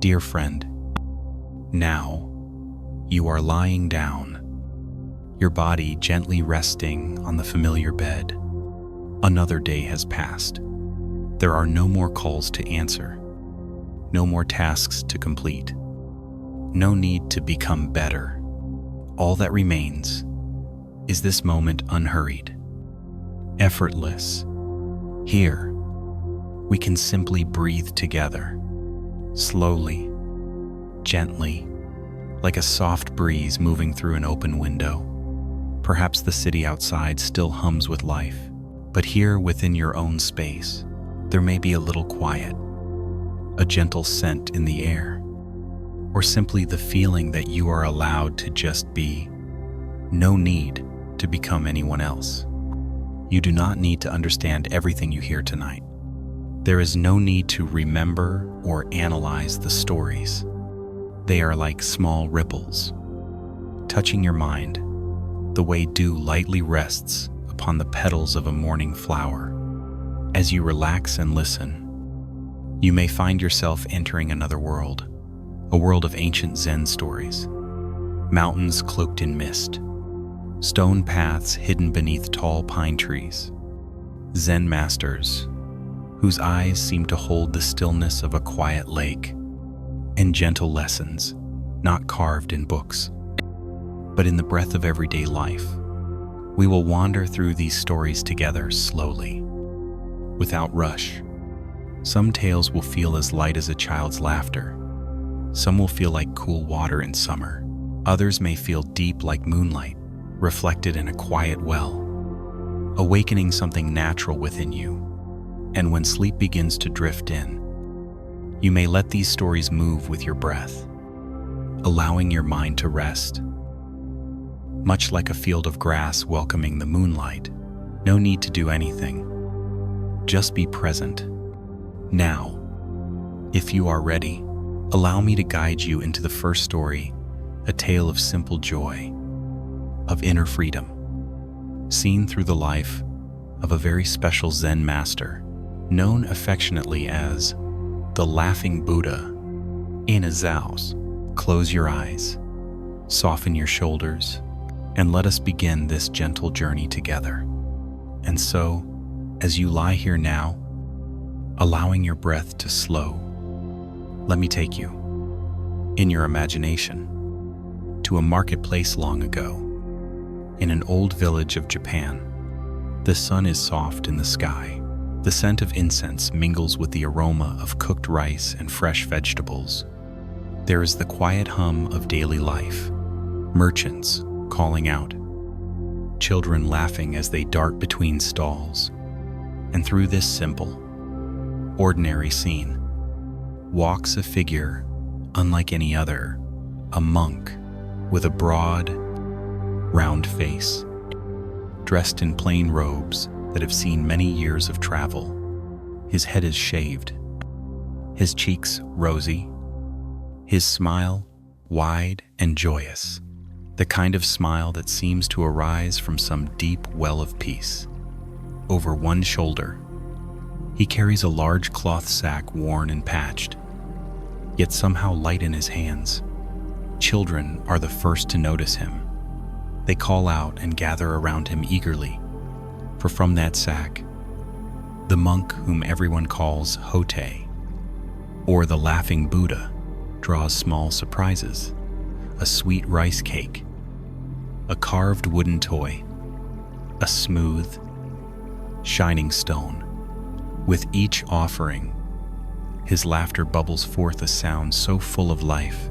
Dear friend, now you are lying down, your body gently resting on the familiar bed. Another day has passed. There are no more calls to answer, no more tasks to complete, no need to become better. All that remains is this moment unhurried, effortless. Here, we can simply breathe together, slowly, gently, like a soft breeze moving through an open window. Perhaps the city outside still hums with life, but here within your own space, there may be a little quiet, a gentle scent in the air, or simply the feeling that you are allowed to just be. No need to become anyone else. You do not need to understand everything you hear tonight. There is no need to remember or analyze the stories. They are like small ripples, touching your mind the way dew lightly rests upon the petals of a morning flower. As you relax and listen, you may find yourself entering another world, a world of ancient Zen stories. Mountains cloaked in mist, stone paths hidden beneath tall pine trees, Zen masters whose eyes seem to hold the stillness of a quiet lake, and gentle lessons not carved in books, but in the breath of everyday life. We will wander through these stories together slowly, without rush. Some tales will feel as light as a child's laughter. Some will feel like cool water in summer. Others may feel deep like moonlight, reflected in a quiet well, awakening something natural within you. And when sleep begins to drift in, you may let these stories move with your breath, allowing your mind to rest. Much like a field of grass welcoming the moonlight, no need to do anything. Just be present. Now, if you are ready, allow me to guide you into the first story, a tale of simple joy, of inner freedom, seen through the life of a very special Zen master, known affectionately as the Laughing Buddha. In a Zaos, close your eyes, soften your shoulders, and let us begin this gentle journey together. And so, as you lie here now, allowing your breath to slow, let me take you, in your imagination, to a marketplace long ago, in an old village of Japan. The sun is soft in the sky. The scent of incense mingles with the aroma of cooked rice and fresh vegetables. There is the quiet hum of daily life, merchants calling out, children laughing as they dart between stalls. And through this simple, ordinary scene, walks a figure unlike any other, a monk with a broad, round face, dressed in plain robes that have seen many years of travel. His head is shaved, his cheeks rosy, his smile wide and joyous, the kind of smile that seems to arise from some deep well of peace. Over one shoulder, he carries a large cloth sack worn and patched, yet somehow light in his hands. Children are the first to notice him. They call out and gather around him eagerly, for from that sack, the monk whom everyone calls Hote, or the Laughing Buddha, draws small surprises: a sweet rice cake, a carved wooden toy, a smooth, shining stone. With each offering, his laughter bubbles forth a sound so full of life.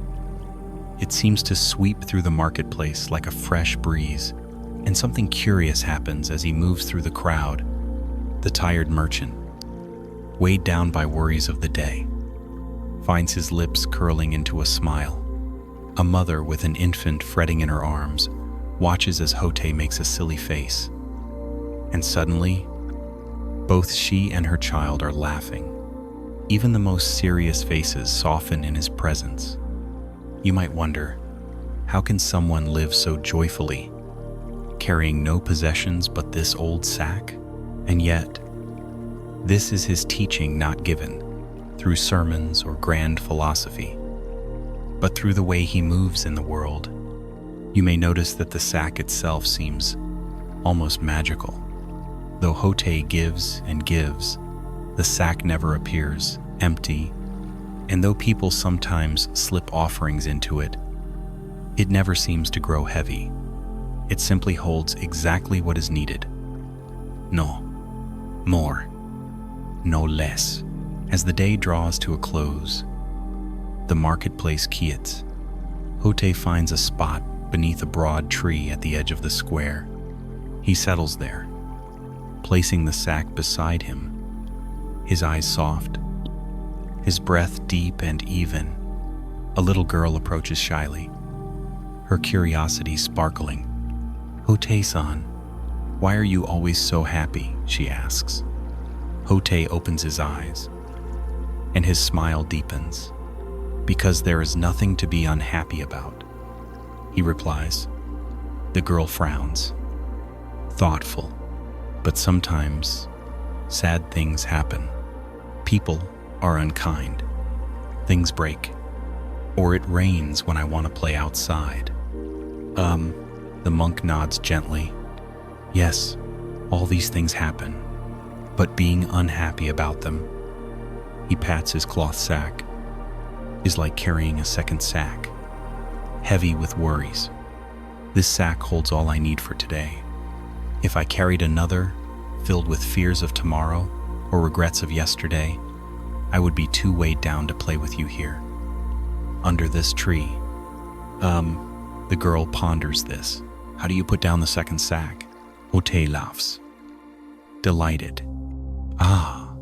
It seems to sweep through the marketplace like a fresh breeze, and something curious happens as he moves through the crowd. The tired merchant, weighed down by worries of the day, finds his lips curling into a smile. A mother with an infant fretting in her arms watches as Hote makes a silly face. And suddenly, both she and her child are laughing. Even the most serious faces soften in his presence. You might wonder, how can someone live so joyfully, carrying no possessions but this old sack? And yet, this is his teaching not given through sermons or grand philosophy. but through the way he moves in the world, you may notice that the sack itself seems almost magical. Though Hote gives and gives, the sack never appears empty, and though people sometimes slip offerings into it, it never seems to grow heavy. It simply holds exactly what is needed. No more, no less. As the day draws to a close, the marketplace quiets. Hote finds a spot beneath a broad tree at the edge of the square. He settles there, placing the sack beside him, his eyes soft, his breath deep and even. A little girl approaches shyly, her curiosity sparkling. Hote-san, why are you always so happy? She asks. Hote opens his eyes, and his smile deepens. Because there is nothing to be unhappy about, he replies. The girl frowns, thoughtful, but sometimes sad things happen. People are unkind, things break, or it rains when I want to play outside. The monk nods gently. Yes, all these things happen, but being unhappy about them, he pats his cloth sack, is like carrying a second sack, heavy with worries. This sack holds all I need for today. If I carried another, filled with fears of tomorrow or regrets of yesterday, I would be too weighed down to play with you here. Under this tree. The girl ponders this. How do you put down the second sack? Hote laughs, delighted. Ah,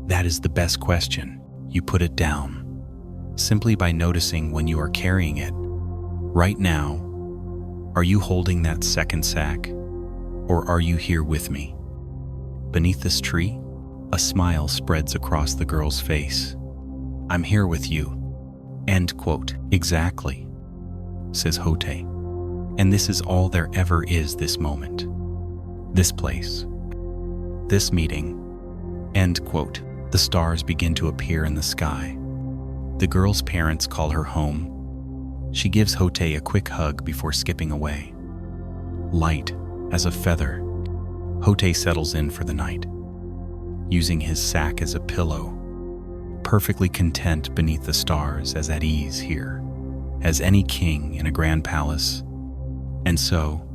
that is the best question. You put it down simply by noticing when you are carrying it. Right now, are you holding that second sack, or are you here with me? Beneath this tree, a smile spreads across the girl's face. I'm here with you. End quote. Exactly, says Hote. And this is all there ever is, this moment, this place, this meeting. End quote. The stars begin to appear in the sky. The girl's parents call her home. She gives Hote a quick hug before skipping away. Light as a feather, Hote settles in for the night, using his sack as a pillow, perfectly content beneath the stars, as at ease here as any king in a grand palace. And so,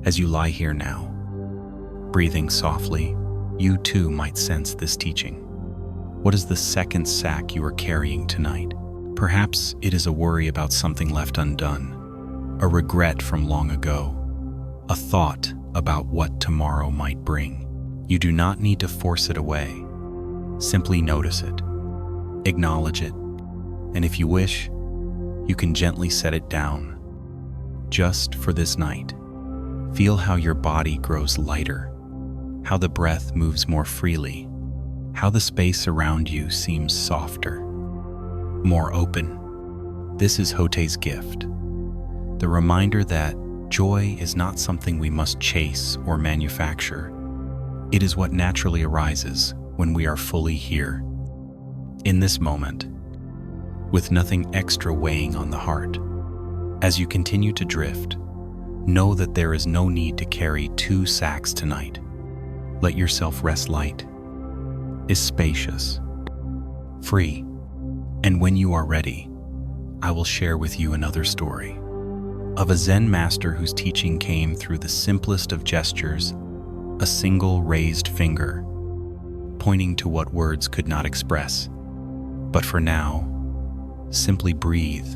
as you lie here now, breathing softly, you too might sense this teaching. What is the second sack you are carrying tonight? Perhaps it is a worry about something left undone, a regret from long ago, a thought about what tomorrow might bring. You do not need to force it away. Simply notice it, acknowledge it, and if you wish, you can gently set it down. Just for this night, feel how your body grows lighter, how the breath moves more freely, how the space around you seems softer, more open. This is Hote's gift, the reminder that joy is not something we must chase or manufacture. It is what naturally arises when we are fully here, in this moment, with nothing extra weighing on the heart. As you continue to drift, know that there is no need to carry 2 sacks tonight. Let yourself rest light, is spacious, free, and when you are ready, I will share with you another story of a Zen master whose teaching came through the simplest of gestures, a single raised finger, pointing to what words could not express. But for now, simply breathe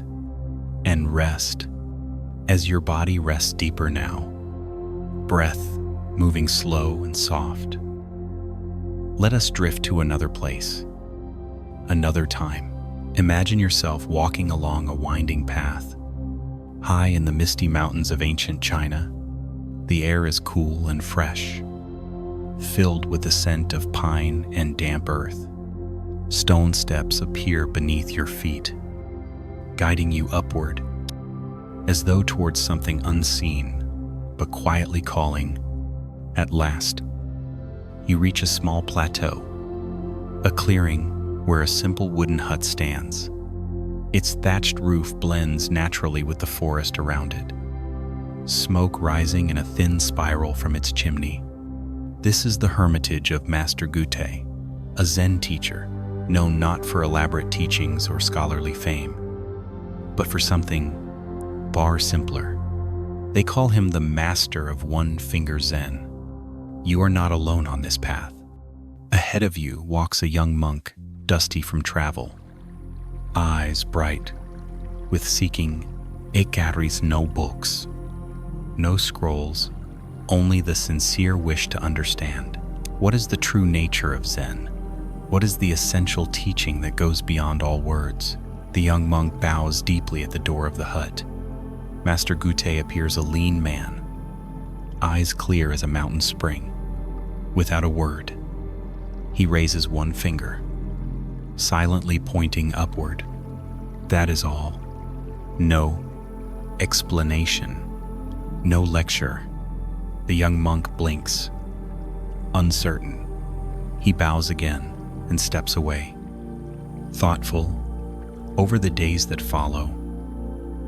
and rest as your body rests deeper now, breath moving slow and soft. Let us drift to another place, another time. Imagine yourself walking along a winding path, high in the misty mountains of ancient China. The air is cool and fresh, filled with the scent of pine and damp earth. Stone steps appear beneath your feet, guiding you upward, as though towards something unseen, but quietly calling. At last, you reach a small plateau, a clearing where a simple wooden hut stands. Its thatched roof blends naturally with the forest around it, smoke rising in a thin spiral from its chimney. This is the hermitage of Master Gute, a Zen teacher, known not for elaborate teachings or scholarly fame, but for something far simpler. They call him the Master of One Finger Zen. You are not alone on this path. Ahead of you walks a young monk, dusty from travel, eyes bright with seeking. Carries no books, no scrolls, only the sincere wish to understand. What is the true nature of Zen? What is the essential teaching that goes beyond all words? The young monk bows deeply at the door of the hut. Master Gute appears a lean man, eyes clear as a mountain spring. Without a word, he raises one finger, silently pointing upward. That is all. No explanation, no lecture. The young monk blinks, uncertain. He bows again and steps away. Thoughtful, over the days that follow,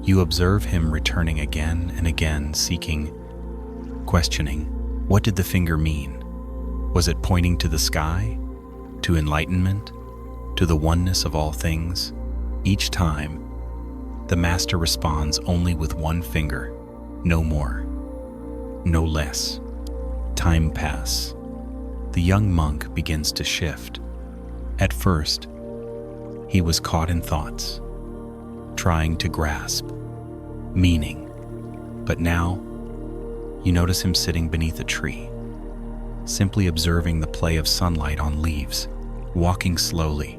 you observe him returning again and again, seeking, questioning. What did the finger mean? Was it pointing to the sky, to enlightenment, to the oneness of all things? Each time, the master responds only with one finger, no more, no less. Time passes. The young monk begins to shift. At first, he was caught in thoughts, trying to grasp meaning. But now, you notice him sitting beneath a tree, simply observing the play of sunlight on leaves, walking slowly,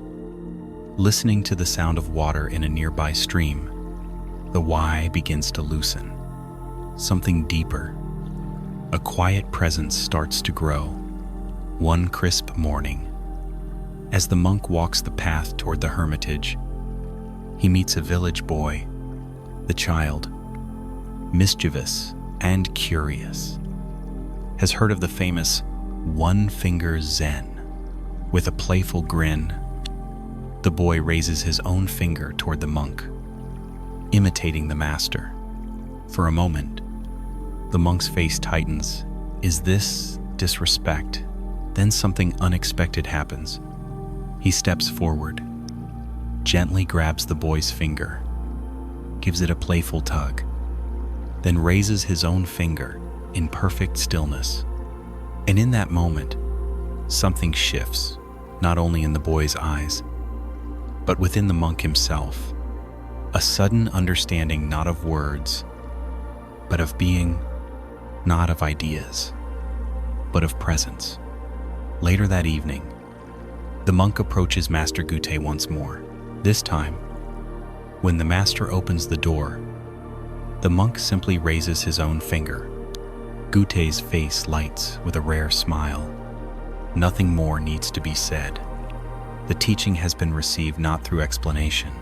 listening to the sound of water in a nearby stream. The why begins to loosen. Something deeper, a quiet presence starts to grow. One crisp morning, as the monk walks the path toward the hermitage, he meets a village boy. The child, mischievous and curious, has heard of the famous One Finger Zen. With a playful grin, the boy raises his own finger toward the monk, imitating the master. For a moment, the monk's face tightens. Is this disrespect? Then something unexpected happens. He steps forward, gently grabs the boy's finger, gives it a playful tug, then raises his own finger in perfect stillness. And in that moment, something shifts, not only in the boy's eyes, but within the monk himself. A sudden understanding, not of words, but of being, not of ideas, but of presence. Later that evening, the monk approaches Master Gute once more. This time, when the master opens the door, the monk simply raises his own finger. Gute's face lights with a rare smile. Nothing more needs to be said. The teaching has been received not through explanation,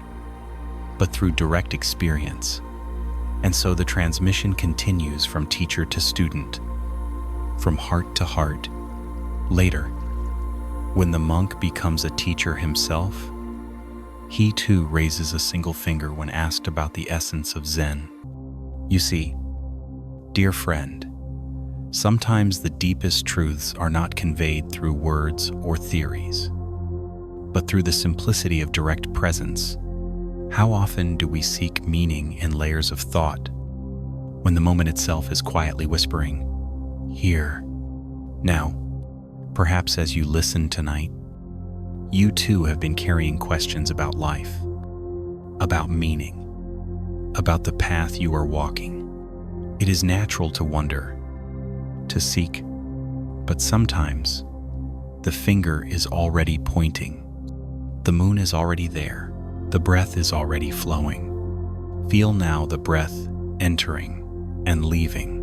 but through direct experience. And so the transmission continues from teacher to student, from heart to heart. Later, when the monk becomes a teacher himself, he too raises a single finger when asked about the essence of Zen. You see, dear friend, sometimes the deepest truths are not conveyed through words or theories, but through the simplicity of direct presence. How often do we seek meaning in layers of thought, when the moment itself is quietly whispering, "Here, now"? Perhaps as you listen tonight, you too have been carrying questions about life, about meaning, about the path you are walking. It is natural to wonder, to seek, but sometimes the finger is already pointing. The moon is already there. The breath is already flowing. Feel now the breath entering and leaving.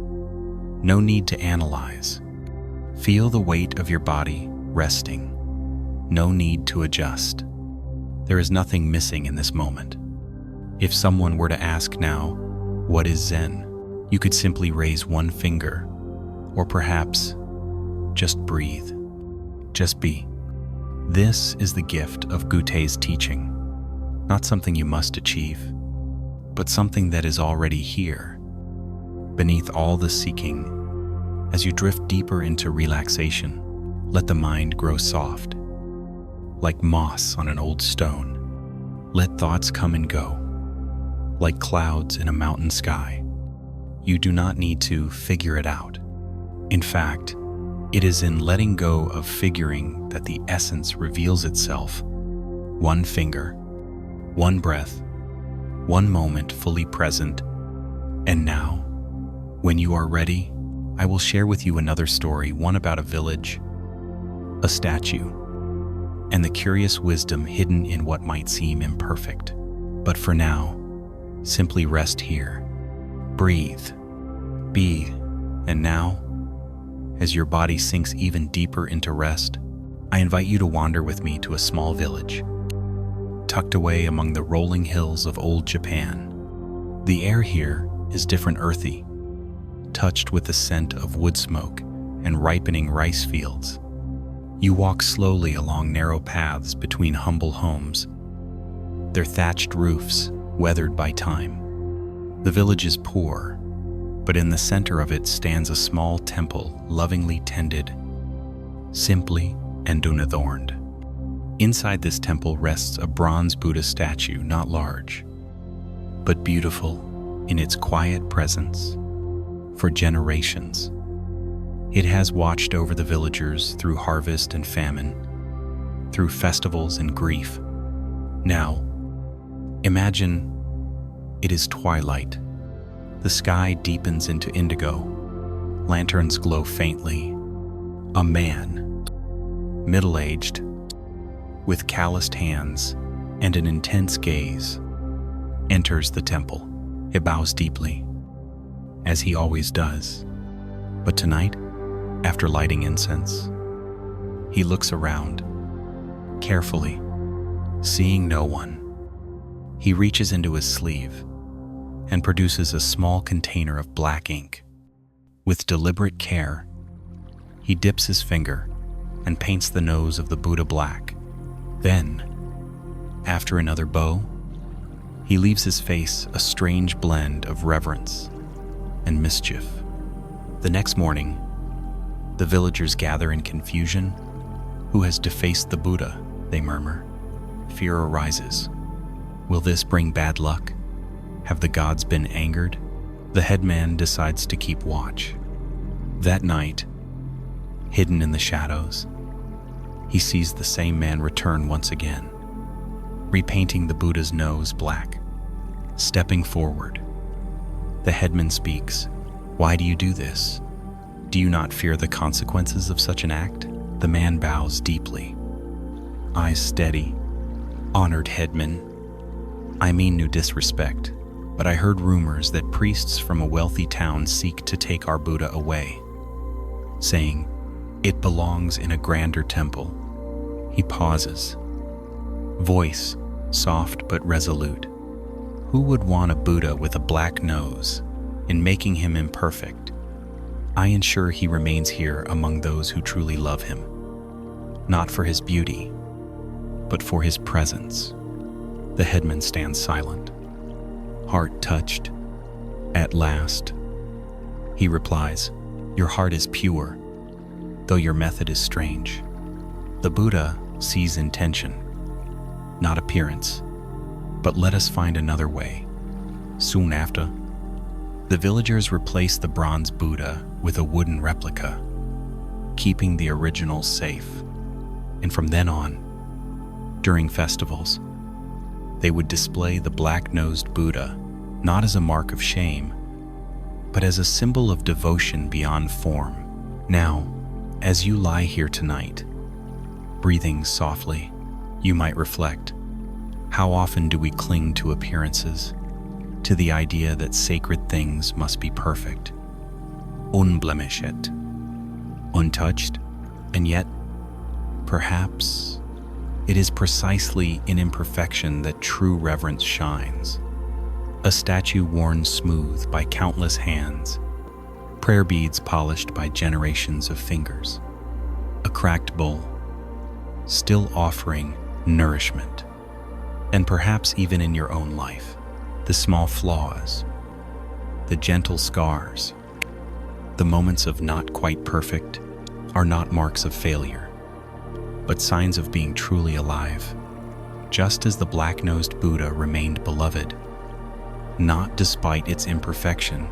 No need to analyze. Feel the weight of your body resting. No need to adjust. There is nothing missing in this moment. If someone were to ask now, what is Zen? You could simply raise one finger, or perhaps just breathe. Just be. This is the gift of Gute's teaching. Not something you must achieve, but something that is already here, beneath all the seeking. As you drift deeper into relaxation, let the mind grow soft, like moss on an old stone. Let thoughts come and go, like clouds in a mountain sky. You do not need to figure it out. In fact, it is in letting go of figuring that the essence reveals itself. One finger, one breath, one moment fully present. And now, when you are ready, I will share with you another story, one about a village, a statue, and the curious wisdom hidden in what might seem imperfect. But for now, simply rest here, breathe, be, and now, as your body sinks even deeper into rest, I invite you to wander with me to a small village, tucked away among the rolling hills of old Japan. The air here is different, earthy, touched with the scent of wood smoke and ripening rice fields. You walk slowly along narrow paths between humble homes, their thatched roofs weathered by time. The village is poor, but in the center of it stands a small temple lovingly tended, simply and unadorned. Inside this temple rests a bronze Buddha statue, not large, but beautiful in its quiet presence. For generations, it has watched over the villagers through harvest and famine, through festivals and grief. Now, imagine it is twilight. The sky deepens into indigo. Lanterns glow faintly. A man, middle-aged, with calloused hands and an intense gaze, enters the temple. He bows deeply, as he always does. But tonight, after lighting incense, he looks around, carefully, seeing no one. He reaches into his sleeve and produces a small container of black ink. With deliberate care, he dips his finger and paints the nose of the Buddha black. Then, after another bow, he leaves his face a strange blend of reverence and mischief. The next morning, the villagers gather in confusion. Who has defaced the Buddha? They murmur. Fear arises. Will this bring bad luck? Have the gods been angered? The headman decides to keep watch. That night, hidden in the shadows, he sees the same man return once again, repainting the Buddha's nose black. Stepping forward, the headman speaks. Why do you do this? Do you not fear the consequences of such an act? The man bows deeply, eyes steady. Honored headman, I mean no disrespect, but I heard rumors that priests from a wealthy town seek to take our Buddha away, saying, it belongs in a grander temple. He pauses, voice soft but resolute. Who would want a Buddha with a black nose, in making him imperfect? I ensure he remains here among those who truly love him, not for his beauty, but for his presence. The headman stands silent, heart touched. At last, he replies, your heart is pure, though your method is strange. The Buddha sees intention, not appearance, but let us find another way. Soon after, the villagers replace the bronze Buddha with a wooden replica, keeping the original safe. And from then on, during festivals, they would display the black-nosed Buddha not as a mark of shame, but as a symbol of devotion beyond form. Now, as you lie here tonight, breathing softly, you might reflect, how often do we cling to appearances, to the idea that sacred things must be perfect, unblemished, untouched, and yet, perhaps, it is precisely in imperfection that true reverence shines. A statue worn smooth by countless hands, prayer beads polished by generations of fingers, a cracked bowl, still offering nourishment, And perhaps even in your own life, the small flaws, the gentle scars, the moments of not quite perfect are not marks of failure, but signs of being truly alive. Just as the black-nosed Buddha remained beloved, not despite its imperfection,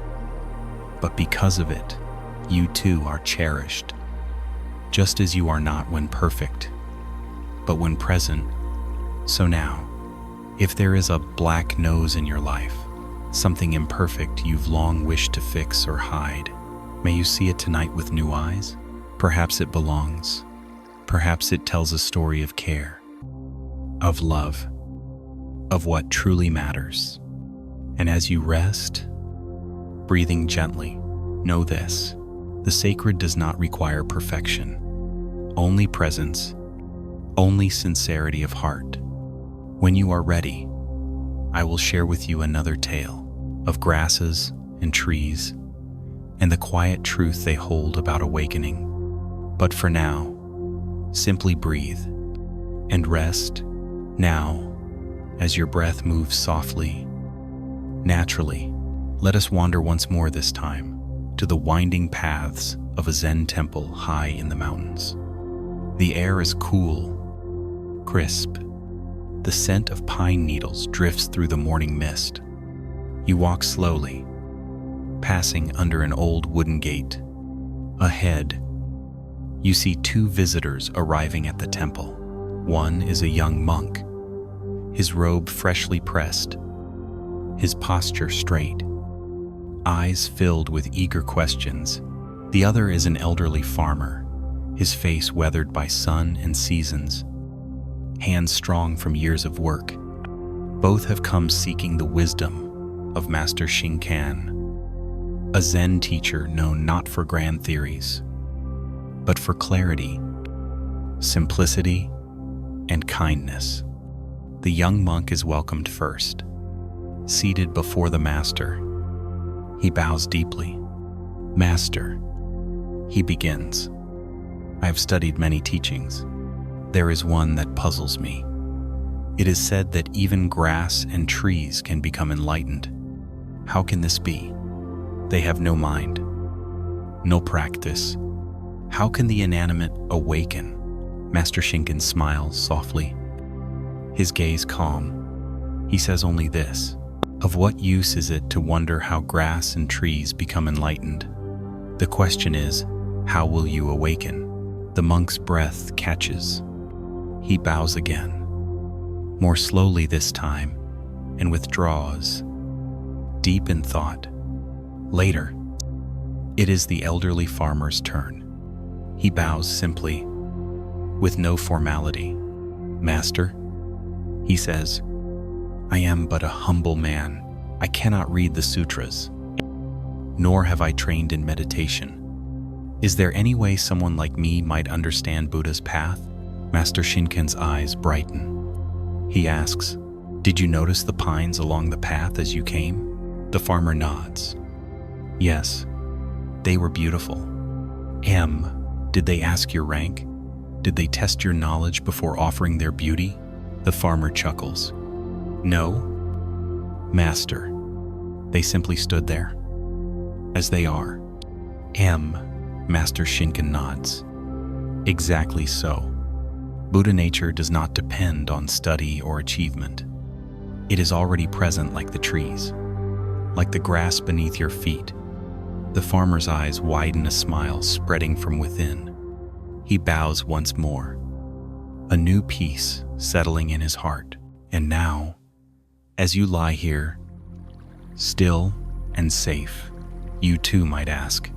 but because of it, you too are cherished. Just as you are not when perfect, but when present. So now, if there is a black nose in your life, something imperfect you've long wished to fix or hide, may you see it tonight with new eyes. Perhaps it belongs. Perhaps it tells a story of care, of love, of what truly matters. And as you rest, breathing gently, know this: the sacred does not require perfection, only presence, only sincerity of heart. When you are ready, I will share with you another tale of grasses and trees and the quiet truth they hold about awakening. But for now, simply breathe and rest now as your breath moves softly, naturally. Let us wander once more, this time to the winding paths of a Zen temple high in the mountains. The air is cool, crisp. The scent of pine needles drifts through the morning mist. You walk slowly, passing under an old wooden gate. Ahead, you see two visitors arriving at the temple. One is a young monk, his robe freshly pressed, his posture straight, eyes filled with eager questions. The other is an elderly farmer, his face weathered by sun and seasons, hands strong from years of work. Both have come seeking the wisdom of Master Shinkan, a Zen teacher known not for grand theories, but for clarity, simplicity, and kindness. The young monk is welcomed first. Seated before the master, he bows deeply. "Master," he begins, "I have studied many teachings. There is one that puzzles me. It is said that even grass and trees can become enlightened. How can this be? They have no mind, no practice. How can the inanimate awaken?" Master Shinken smiles softly, his gaze calm. He says only this: "Of what use is it to wonder how grass and trees become enlightened? The question is, how will you awaken?" The monk's breath catches. He bows again, more slowly this time, and withdraws, deep in thought. Later, it is the elderly farmer's turn. He bows simply, with no formality. "Master," he says, "I am but a humble man. I cannot read the sutras, nor have I trained in meditation. Is there any way someone like me might understand Buddha's path?" Master Shinken's eyes brighten. He asks, "Did you notice the pines along the path as you came?" The farmer nods. "Yes, they were beautiful." Did they ask your rank? Did they test your knowledge before offering their beauty?" The farmer chuckles. "No, Master. They simply stood there, as they are." Master Shinken nods. "Exactly so. Buddha nature does not depend on study or achievement. It is already present like the trees, like the grass beneath your feet." The farmer's eyes widen, a smile spreading from within. He bows once more, a new peace settling in his heart. "And now, as you lie here, still and safe, you too might ask,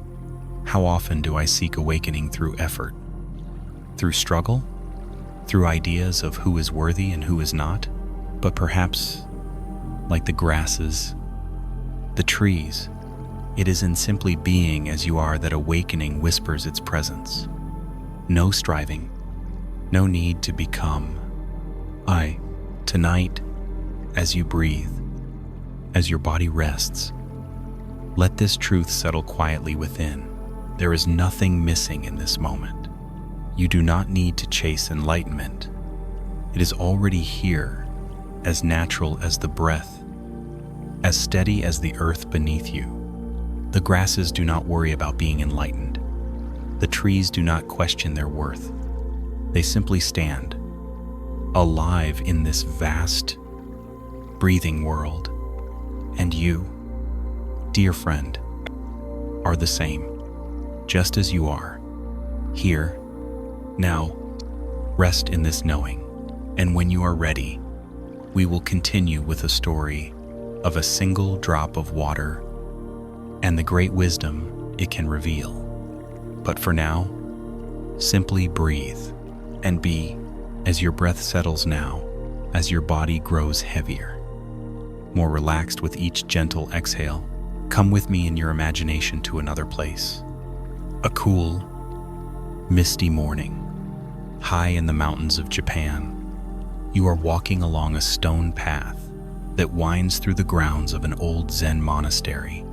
how often do I seek awakening through effort? Through struggle? Through ideas of who is worthy and who is not? But perhaps, like the grasses, the trees, it is in simply being as you are that awakening whispers its presence. No striving, no need to become. Tonight, as you breathe, as your body rests, let this truth settle quietly within. There is nothing missing in this moment. You do not need to chase enlightenment. It is already here, as natural as the breath, as steady as the earth beneath you. The grasses do not worry about being enlightened. The trees do not question their worth. They simply stand, alive in this vast, breathing world. And you, dear friend, are the same, just as you are, here, now. Rest in this knowing, and when you are ready, we will continue with a story of a single drop of water and the great wisdom it can reveal. But for now, simply breathe and be as your breath settles now, as your body grows heavier, more relaxed with each gentle exhale. Come with me in your imagination to another place. A cool, misty morning, high in the mountains of Japan. You are walking along a stone path that winds through the grounds of an old Zen monastery.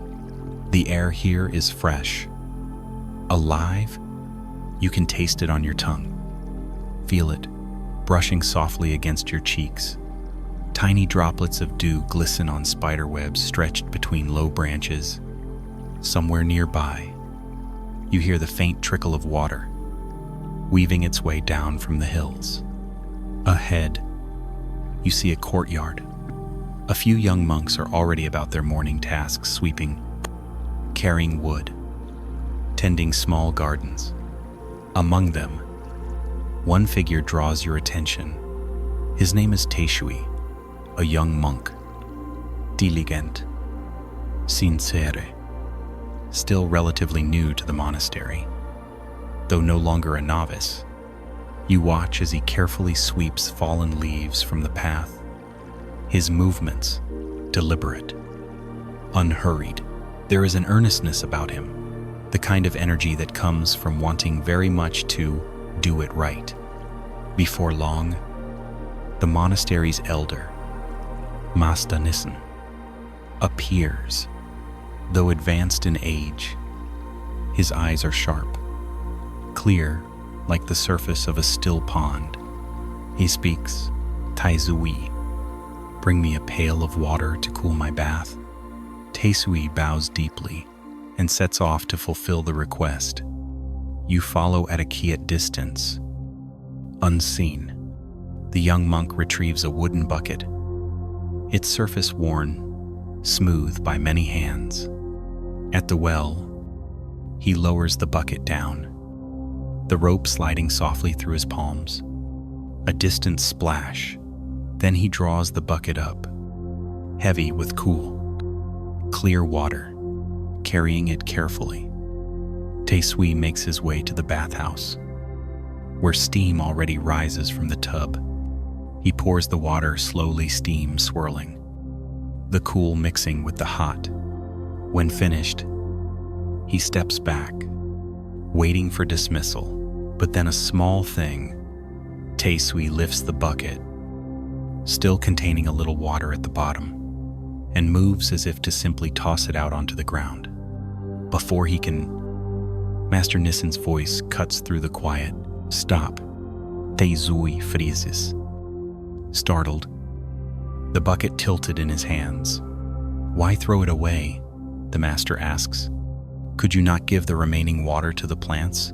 The air here is fresh, alive. You can taste it on your tongue. Feel it brushing softly against your cheeks. Tiny droplets of dew glisten on spider webs stretched between low branches. Somewhere nearby, you hear the faint trickle of water, weaving its way down from the hills. Ahead, you see a courtyard. A few young monks are already about their morning tasks, sweeping, carrying wood, tending small gardens. Among them, one figure draws your attention. His name is Teishui, a young monk, diligent, sincere, still relatively new to the monastery. Though no longer a novice, you watch as he carefully sweeps fallen leaves from the path, his movements deliberate, unhurried. There is an earnestness about him, the kind of energy that comes from wanting very much to do it right. Before long, the monastery's elder, Master Nissen, appears. Though advanced in age, his eyes are sharp, clear like the surface of a still pond. He speaks, "Taizui, bring me a pail of water to cool my bath." Taizui bows deeply and sets off to fulfill the request. You follow at a quiet distance. Unseen, the young monk retrieves a wooden bucket, its surface worn, smooth by many hands. At the well, he lowers the bucket down, the rope sliding softly through his palms. A distant splash, then he draws the bucket up, heavy with cool, clear water, carrying it carefully. Taizui makes his way to the bathhouse, where steam already rises from the tub. He pours the water slowly, steam swirling, the cool mixing with the hot. When finished, he steps back, waiting for dismissal. But then a small thing, Taizui lifts the bucket, still containing a little water at the bottom, and moves as if to simply toss it out onto the ground. Before he can, Master Nissen's voice cuts through the quiet. "Stop." Taizui freezes. Startled, the bucket tilted in his hands. "Why throw it away?" the master asks. "Could you not give the remaining water to the plants?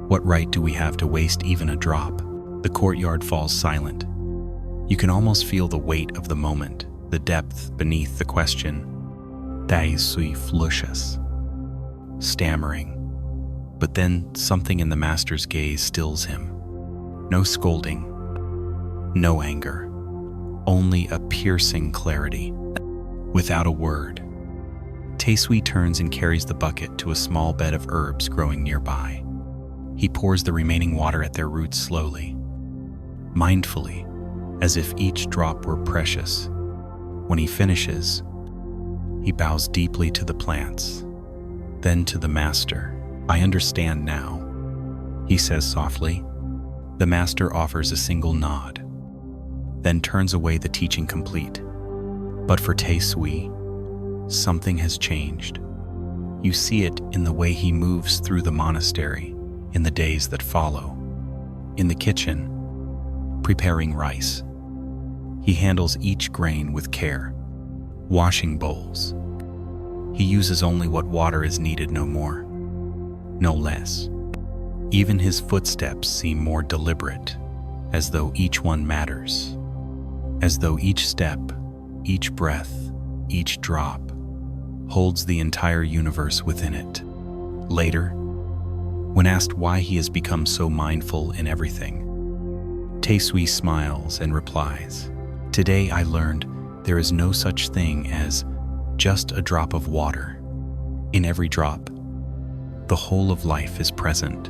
What right do we have to waste even a drop?" The courtyard falls silent. You can almost feel the weight of the moment, the depth beneath the question. Taizui flushes, stammering. But then something in the master's gaze stills him. No scolding, no anger, only a piercing clarity. Without a word, Taizui turns and carries the bucket to a small bed of herbs growing nearby. He pours the remaining water at their roots slowly, mindfully, as if each drop were precious. When he finishes, he bows deeply to the plants, then to the master. "I understand now," he says softly. The master offers a single nod, then turns away, the teaching complete. But for Taizui, something has changed. You see it in the way he moves through the monastery in the days that follow. In the kitchen, preparing rice, He handles each grain with care. Washing bowls. He uses only what water is needed, no more, no less. Even his footsteps seem more deliberate, as though each one matters. As though each step, each breath, each drop holds the entire universe within it. Later, when asked why he has become so mindful in everything, Taesui smiles and replies, "Today I learned there is no such thing as just a drop of water. In every drop, the whole of life is present.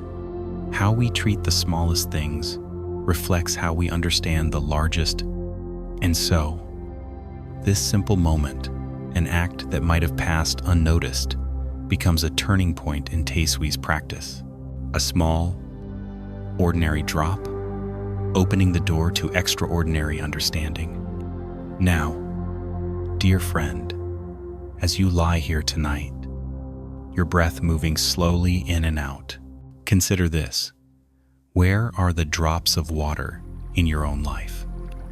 How we treat the smallest things reflects how we understand the largest. And so, this simple moment, an act that might have passed unnoticed, becomes a turning point in Taesui's practice. A small, ordinary drop, opening the door to extraordinary understanding. Now, dear friend, as you lie here tonight, your breath moving slowly in and out, consider this. Where are the drops of water in your own life?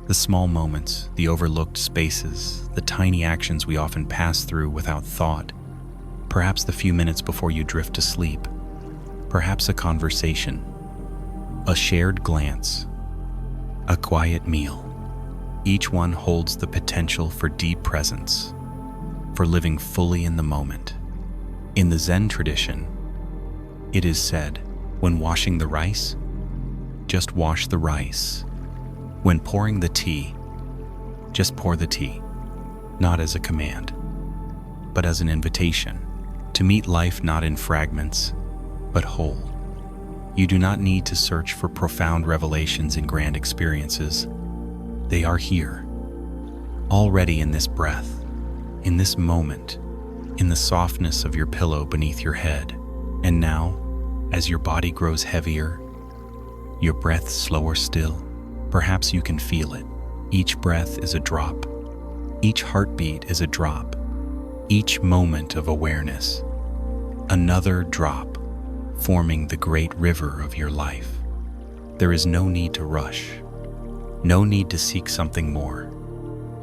The small moments, the overlooked spaces, the tiny actions we often pass through without thought. Perhaps the few minutes before you drift to sleep. Perhaps a conversation, a shared glance, a quiet meal. Each one holds the potential for deep presence, for living fully in the moment. In the Zen tradition, it is said, when washing the rice, just wash the rice. When pouring the tea, just pour the tea, not as a command, but as an invitation to meet life not in fragments, but whole. You do not need to search for profound revelations in grand experiences. They are here, already in this breath, in this moment, in the softness of your pillow beneath your head. And now, as your body grows heavier, your breath slower still, perhaps you can feel it. Each breath is a drop. Each heartbeat is a drop. Each moment of awareness, another drop, forming the great river of your life. There is no need to rush, no need to seek something more.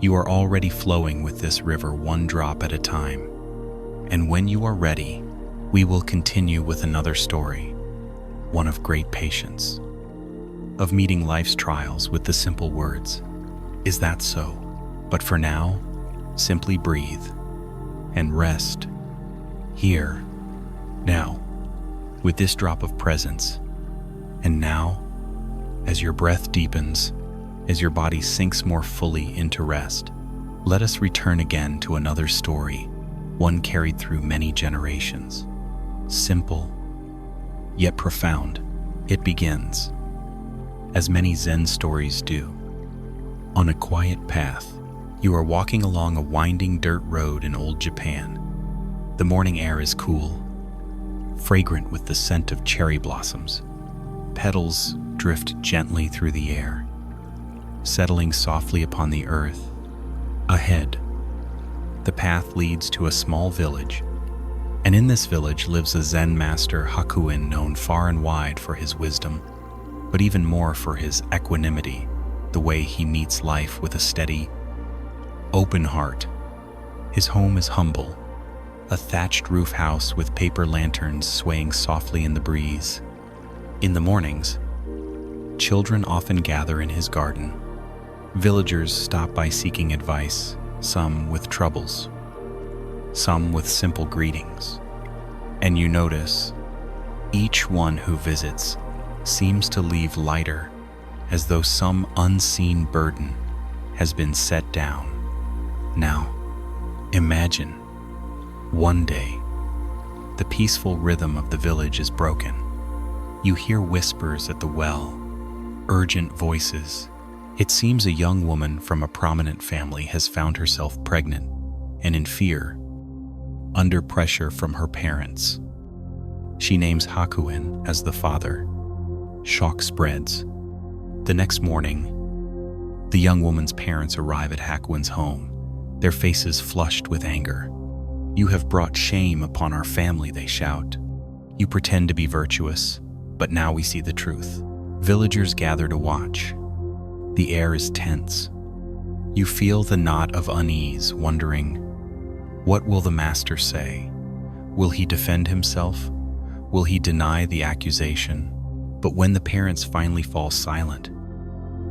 You are already flowing with this river one drop at a time. And when you are ready, we will continue with another story, one of great patience, of meeting life's trials with the simple words, "Is that so?" But for now, simply breathe and rest here, now, with this drop of presence. And now, as your breath deepens, as your body sinks more fully into rest, let us return again to another story, one carried through many generations. Simple, yet profound. It begins, as many Zen stories do, on a quiet path. You are walking along a winding dirt road in old Japan. The morning air is cool, fragrant with the scent of cherry blossoms. Petals drift gently through the air, settling softly upon the earth. Ahead, the path leads to a small village, and in this village lives a Zen master Hakuin, known far and wide for his wisdom, but even more for his equanimity, the way he meets life with a steady, open heart. His home is humble, a thatched roof house with paper lanterns swaying softly in the breeze. In the mornings, children often gather in his garden. Villagers stop by seeking advice, some with troubles, some with simple greetings. And you notice, each one who visits seems to leave lighter, as though some unseen burden has been set down. Now, imagine, one day, the peaceful rhythm of the village is broken. You hear whispers at the well, urgent voices. It seems a young woman from a prominent family has found herself pregnant and in fear, under pressure from her parents. She names Hakuin as the father. Shock spreads. The next morning, the young woman's parents arrive at Hakuin's home, their faces flushed with anger. "You have brought shame upon our family," they shout. "You pretend to be virtuous, but now we see the truth." Villagers gather to watch. The air is tense. You feel the knot of unease, wondering, what will the master say? Will he defend himself? Will he deny the accusation? But when the parents finally fall silent,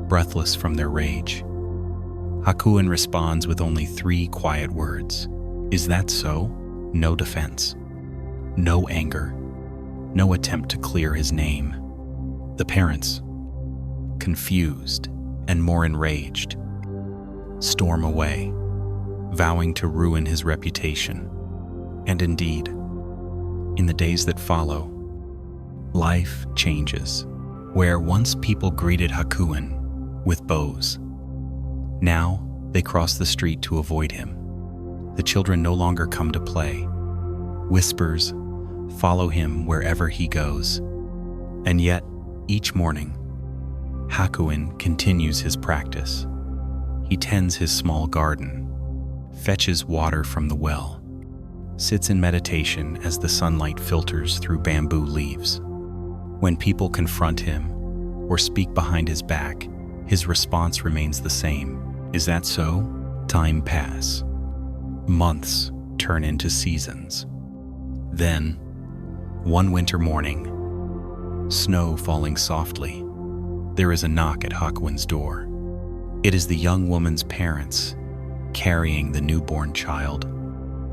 breathless from their rage, Hakuin responds with only 3 quiet words. Is that so? No defense, no anger, no attempt to clear his name. The parents, confused and more enraged, storm away, vowing to ruin his reputation. And indeed, in the days that follow, life changes. Where once people greeted Hakuin with bows, now they cross the street to avoid him. The children no longer come to play. Whispers follow him wherever he goes. And yet, each morning, Hakuin continues his practice. He tends his small garden, fetches water from the well, sits in meditation as the sunlight filters through bamboo leaves. When people confront him or speak behind his back, his response remains the same. Is that so? Time passes. Months turn into seasons. Then, one winter morning, snow falling softly, there is a knock at Hakuin's door. It is the young woman's parents carrying the newborn child.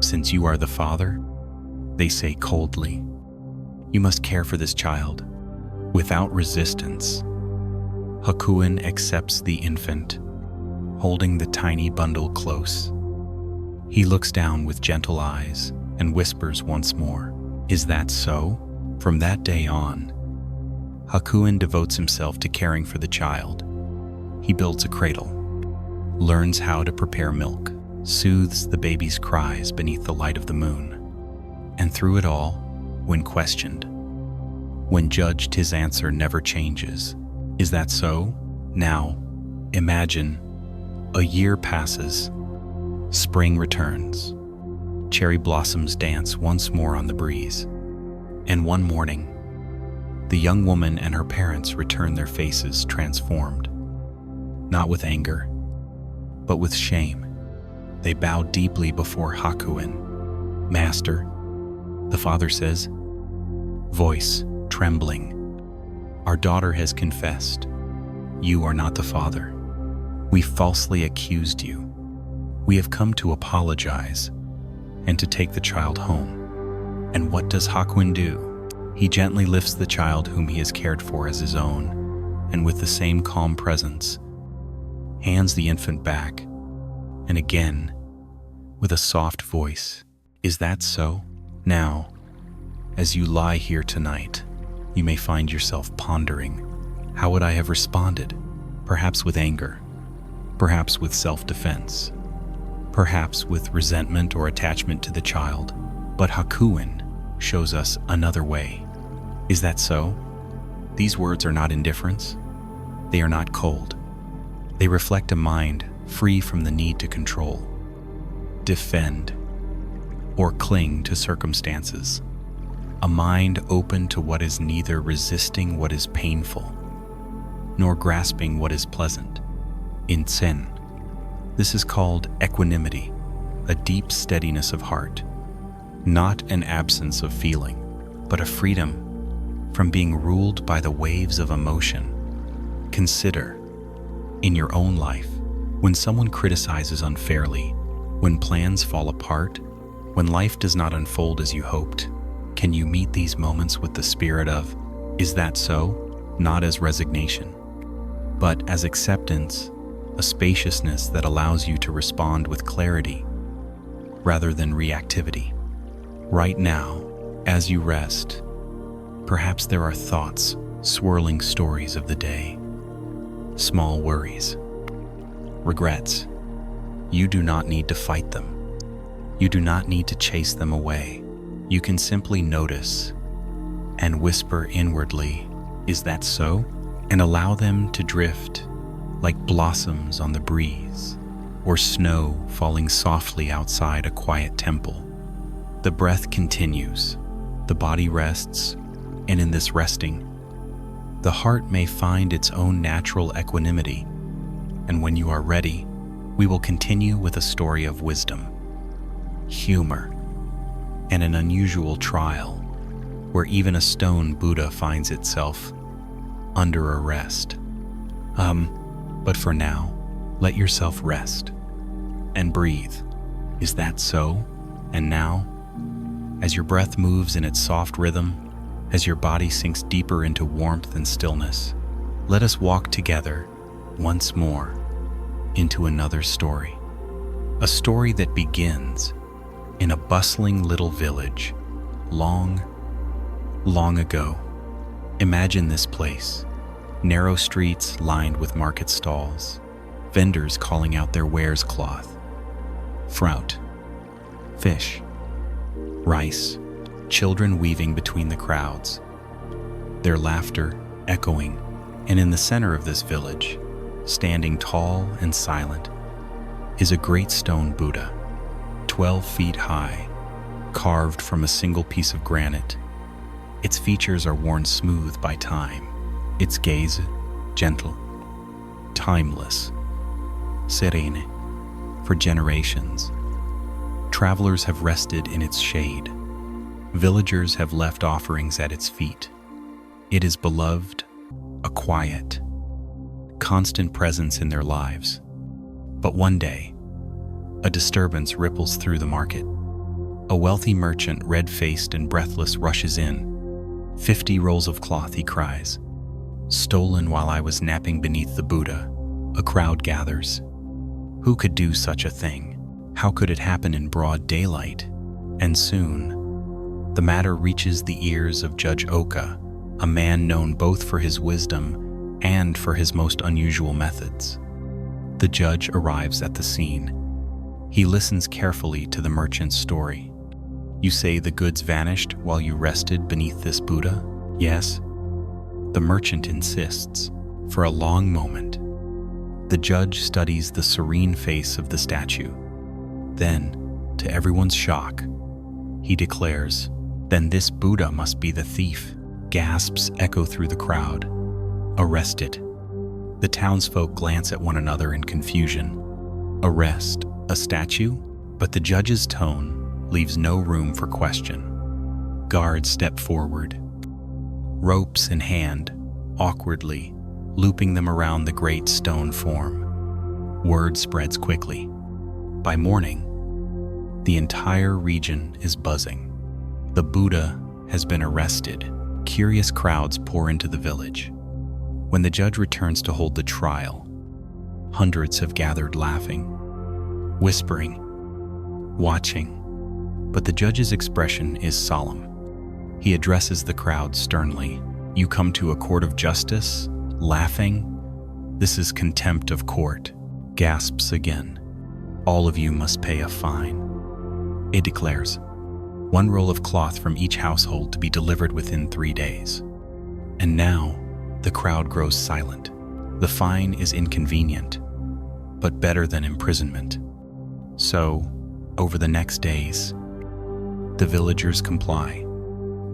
Since you are the father, they say coldly, you must care for this child. Without resistance, Hakuin accepts the infant, holding the tiny bundle close. He looks down with gentle eyes and whispers once more, is that so? From that day on, Hakuin devotes himself to caring for the child. He builds a cradle, learns how to prepare milk, soothes the baby's cries beneath the light of the moon. And through it all, when questioned, when judged, his answer never changes. Is that so? Now, imagine, a year passes, spring returns, cherry blossoms dance once more on the breeze, and one morning, the young woman and her parents return, their faces transformed, not with anger, but with shame. They bow deeply before Hakuin. Master, the father says, voice trembling, our daughter has confessed. You are not the father. We falsely accused you. We have come to apologize and to take the child home. And what does Hakuin do? He gently lifts the child whom he has cared for as his own, and with the same calm presence, hands the infant back, and again, with a soft voice, is that so? Now, as you lie here tonight, you may find yourself pondering, how would I have responded? Perhaps with anger, perhaps with self-defense, perhaps with resentment or attachment to the child. But Hakuin shows us another way. Is that so? These words are not indifference. They are not cold. They reflect a mind free from the need to control, defend, or cling to circumstances. A mind open to what is neither resisting what is painful, nor grasping what is pleasant. In Zen, this is called equanimity, a deep steadiness of heart, not an absence of feeling, but a freedom from being ruled by the waves of emotion. Consider, in your own life, when someone criticizes unfairly, when plans fall apart, when life does not unfold as you hoped, can you meet these moments with the spirit of, is that so? Not as resignation, but as acceptance, a spaciousness that allows you to respond with clarity rather than reactivity. Right now, as you rest, perhaps there are thoughts, swirling stories of the day, small worries, regrets. You do not need to fight them. You do not need to chase them away. You can simply notice and whisper inwardly, is that so? And allow them to drift like blossoms on the breeze or snow falling softly outside a quiet temple. The breath continues, the body rests, and in this resting, the heart may find its own natural equanimity. And when you are ready, we will continue with a story of wisdom, humor, and an unusual trial where even a stone Buddha finds itself under arrest. But for now, let yourself rest and breathe. Is that so? And now, as your breath moves in its soft rhythm, as your body sinks deeper into warmth and stillness, let us walk together once more into another story. A story that begins in a bustling little village long, long ago. Imagine this place. Narrow streets lined with market stalls, vendors calling out their wares: cloth, fruit, fish, rice, children weaving between the crowds, their laughter echoing. And in the center of this village, standing tall and silent, is a great stone Buddha, 12 feet high, carved from a single piece of granite. Its features are worn smooth by time, its gaze gentle, timeless, serene. For generations, travelers have rested in its shade. Villagers have left offerings at its feet. It is beloved, a quiet, constant presence in their lives. But one day, a disturbance ripples through the market. A wealthy merchant, red-faced and breathless, rushes in. 50 rolls of cloth, he cries. Stolen while I was napping beneath the Buddha. A crowd gathers. Who could do such a thing? How could it happen in broad daylight? And soon, the matter reaches the ears of Judge Oka, a man known both for his wisdom and for his most unusual methods. The judge arrives at the scene. He listens carefully to the merchant's story. You say the goods vanished while you rested beneath this Buddha? Yes. The merchant insists. For a long moment, the judge studies the serene face of the statue. Then, to everyone's shock, he declares, "Then this Buddha must be the thief." Gasps echo through the crowd. Arrested. The townsfolk glance at one another in confusion. Arrest a statue? But the judge's tone leaves no room for question. Guards step forward, ropes in hand, awkwardly looping them around the great stone form. Word spreads quickly. By morning, the entire region is buzzing. The Buddha has been arrested. Curious crowds pour into the village. When the judge returns to hold the trial, hundreds have gathered, laughing, whispering, watching. But the judge's expression is solemn. He addresses the crowd sternly. You come to a court of justice, laughing? This is contempt of court. Gasps again. All of you must pay a fine. It declares. 1 roll of cloth from each household to be delivered within 3 days. And now, the crowd grows silent. The fine is inconvenient, but better than imprisonment. So, over the next days, the villagers comply.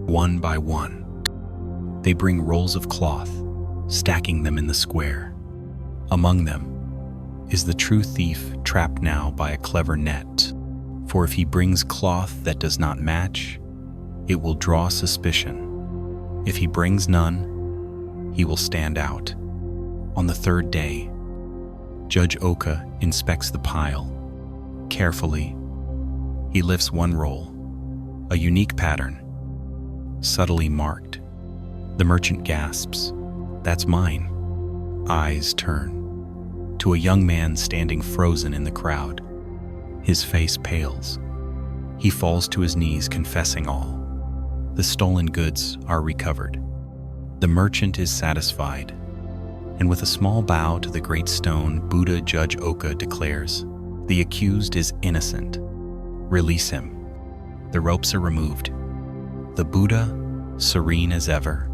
One by one, they bring rolls of cloth, stacking them in the square. Among them is the true thief, trapped now by a clever net. For if he brings cloth that does not match, it will draw suspicion. If he brings none, he will stand out. On the 3rd day, Judge Oka inspects the pile. Carefully, he lifts 1 roll, a unique pattern, subtly marked. The merchant gasps, "That's mine." Eyes turn to a young man standing frozen in the crowd. His face pales. He falls to his knees, confessing all. The stolen goods are recovered. The merchant is satisfied, and with a small bow to the great stone Buddha, Judge Oka declares, "The accused is innocent. Release him." The ropes are removed. The Buddha, serene as ever,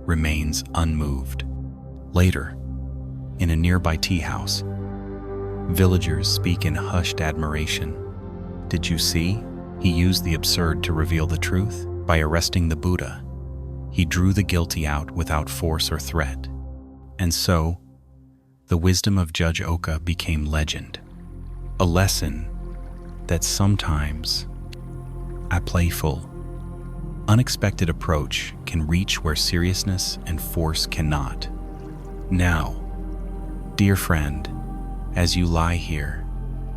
remains unmoved. Later, in a nearby tea house, villagers speak in hushed admiration. Did you see? He used the absurd to reveal the truth. By arresting the Buddha, he drew the guilty out without force or threat. And so, the wisdom of Judge Oka became legend. A lesson that sometimes a playful, unexpected approach can reach where seriousness and force cannot. Now, dear friend, as you lie here,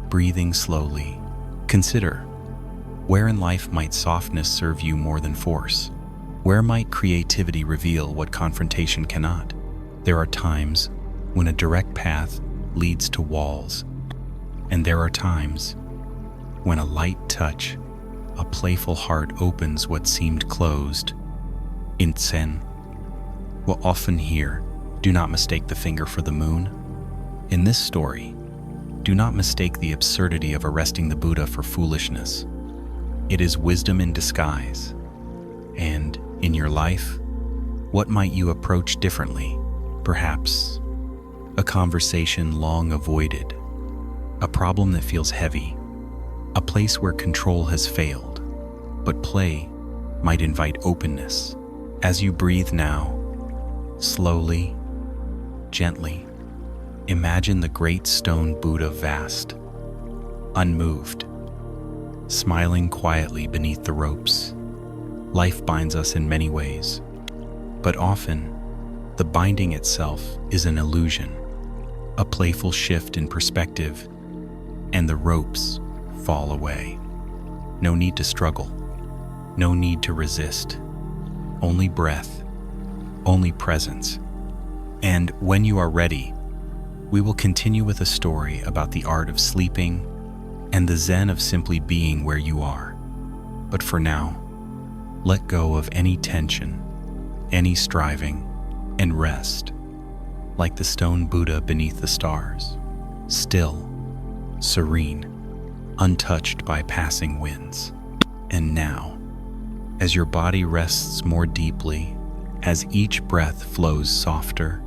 breathing slowly, consider where in life might softness serve you more than force? Where might creativity reveal what confrontation cannot? There are times when a direct path leads to walls, and there are times when a light touch, a playful heart opens what seemed closed. In Zen, we'll often hear, "Do not mistake the finger for the moon." In this story, do not mistake the absurdity of arresting the Buddha for foolishness. It is wisdom in disguise. And in your life, what might you approach differently? Perhaps a conversation long avoided, a problem that feels heavy, a place where control has failed, but play might invite openness. As you breathe now, slowly, gently, imagine the great stone Buddha vast, unmoved, smiling quietly beneath the ropes. Life binds us in many ways, but often the binding itself is an illusion, a playful shift in perspective, and the ropes fall away. No need to struggle, no need to resist, only breath, only presence. And when you are ready, we will continue with a story about the art of sleeping and the Zen of simply being where you are. But for now, let go of any tension, any striving, and rest, like the stone Buddha beneath the stars, still, serene, untouched by passing winds. And now, as your body rests more deeply, as each breath flows softer,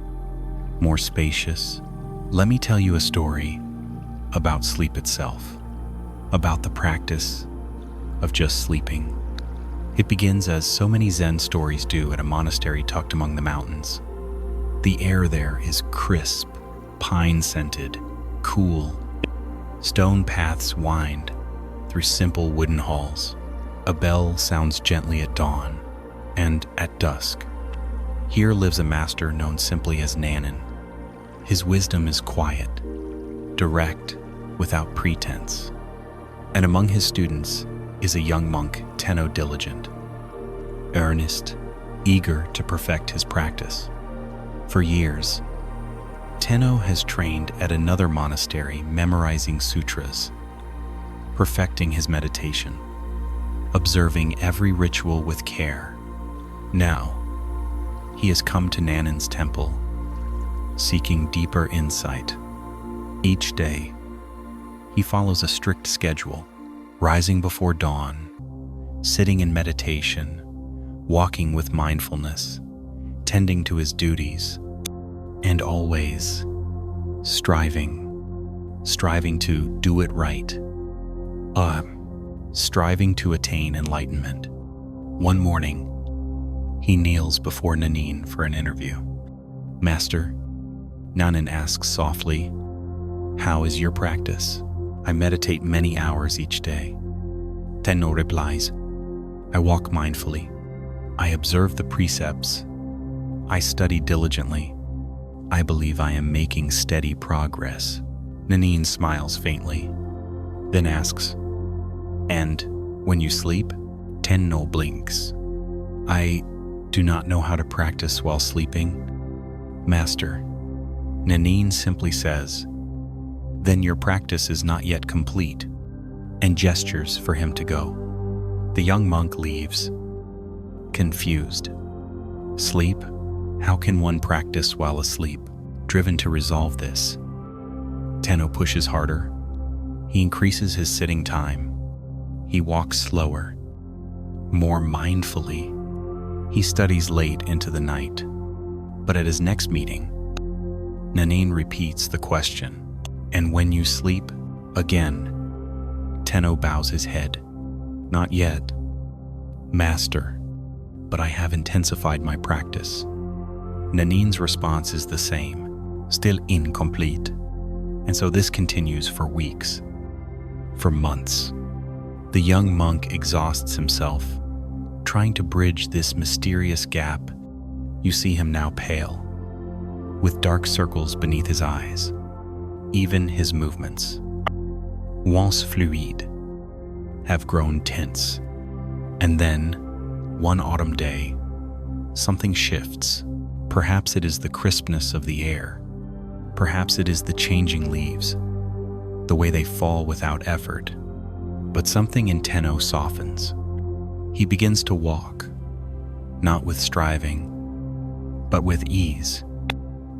more spacious, let me tell you a story about sleep itself, about the practice of just sleeping. It begins as so many Zen stories do at a monastery tucked among the mountains. The air there is crisp, pine-scented, cool. Stone paths wind through simple wooden halls. A bell sounds gently at dawn and at dusk. Here lives a master known simply as Nanin. His wisdom is quiet, direct, without pretense. And among his students is a young monk, Tenno diligent, earnest, eager to perfect his practice. For years, Tenno has trained at another monastery memorizing sutras, perfecting his meditation, observing every ritual with care. Now, he has come to Nanin's temple, seeking deeper insight. Each day, he follows a strict schedule, rising before dawn, sitting in meditation, walking with mindfulness, tending to his duties, and always striving to do it right, striving to attain enlightenment. One morning, he kneels before Nanin for an interview. "Master," Nanin asks softly, "how is your practice?" "I meditate many hours each day." Tenno replies, "I walk mindfully. I observe the precepts. I study diligently. I believe I am making steady progress." Nanin smiles faintly, then asks, "And when you sleep?" Tenno blinks. "I do not know how to practice while sleeping, Master." Nanin simply says, "Then your practice is not yet complete," and gestures for him to go. The young monk leaves, confused. Sleep? How can one practice while asleep? Driven to resolve this, Tenno pushes harder. He increases his sitting time. He walks slower, more mindfully. He studies late into the night. But at his next meeting, Nanin repeats the question, "And when you sleep?" Again, Tenno bows his head. "Not yet, Master, but I have intensified my practice." Nanin's response is the same, still incomplete. And so this continues for weeks. For months, the young monk exhausts himself, trying to bridge this mysterious gap. You see him now pale, with dark circles beneath his eyes. Even his movements, once fluid, have grown tense. And then, one autumn day, something shifts. Perhaps it is the crispness of the air. Perhaps it is the changing leaves, the way they fall without effort. But something in Tenno softens. He begins to walk, not with striving, but with ease.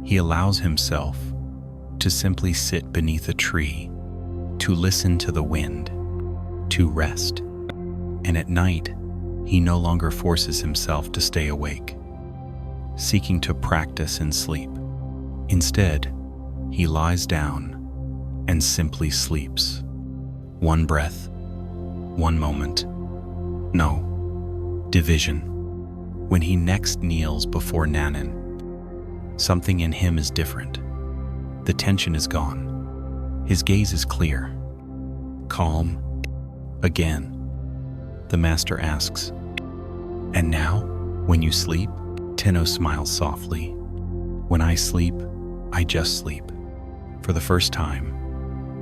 He allows himself to simply sit beneath a tree, to listen to the wind, to rest. And at night, he no longer forces himself to stay awake, seeking to practice and sleep. Instead, he lies down and simply sleeps. One breath, one moment, no division. When he next kneels before Nanan, something in him is different. The tension is gone. His gaze is clear, calm. Again, the master asks, "And now, when you sleep?" Tenno smiles softly. "When I sleep, I just sleep." For the first time,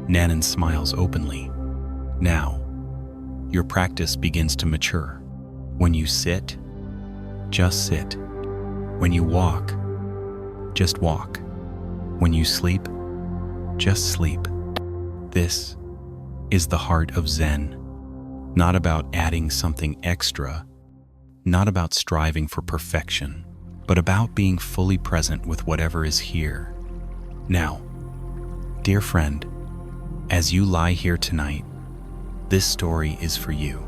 Nanan smiles openly. Now, your practice begins to mature. When you sit, just sit. When you walk, just walk. When you sleep, just sleep. This is the heart of Zen. Not about adding something extra, not about striving for perfection, but about being fully present with whatever is here. Now, dear friend, as you lie here tonight, this story is for you.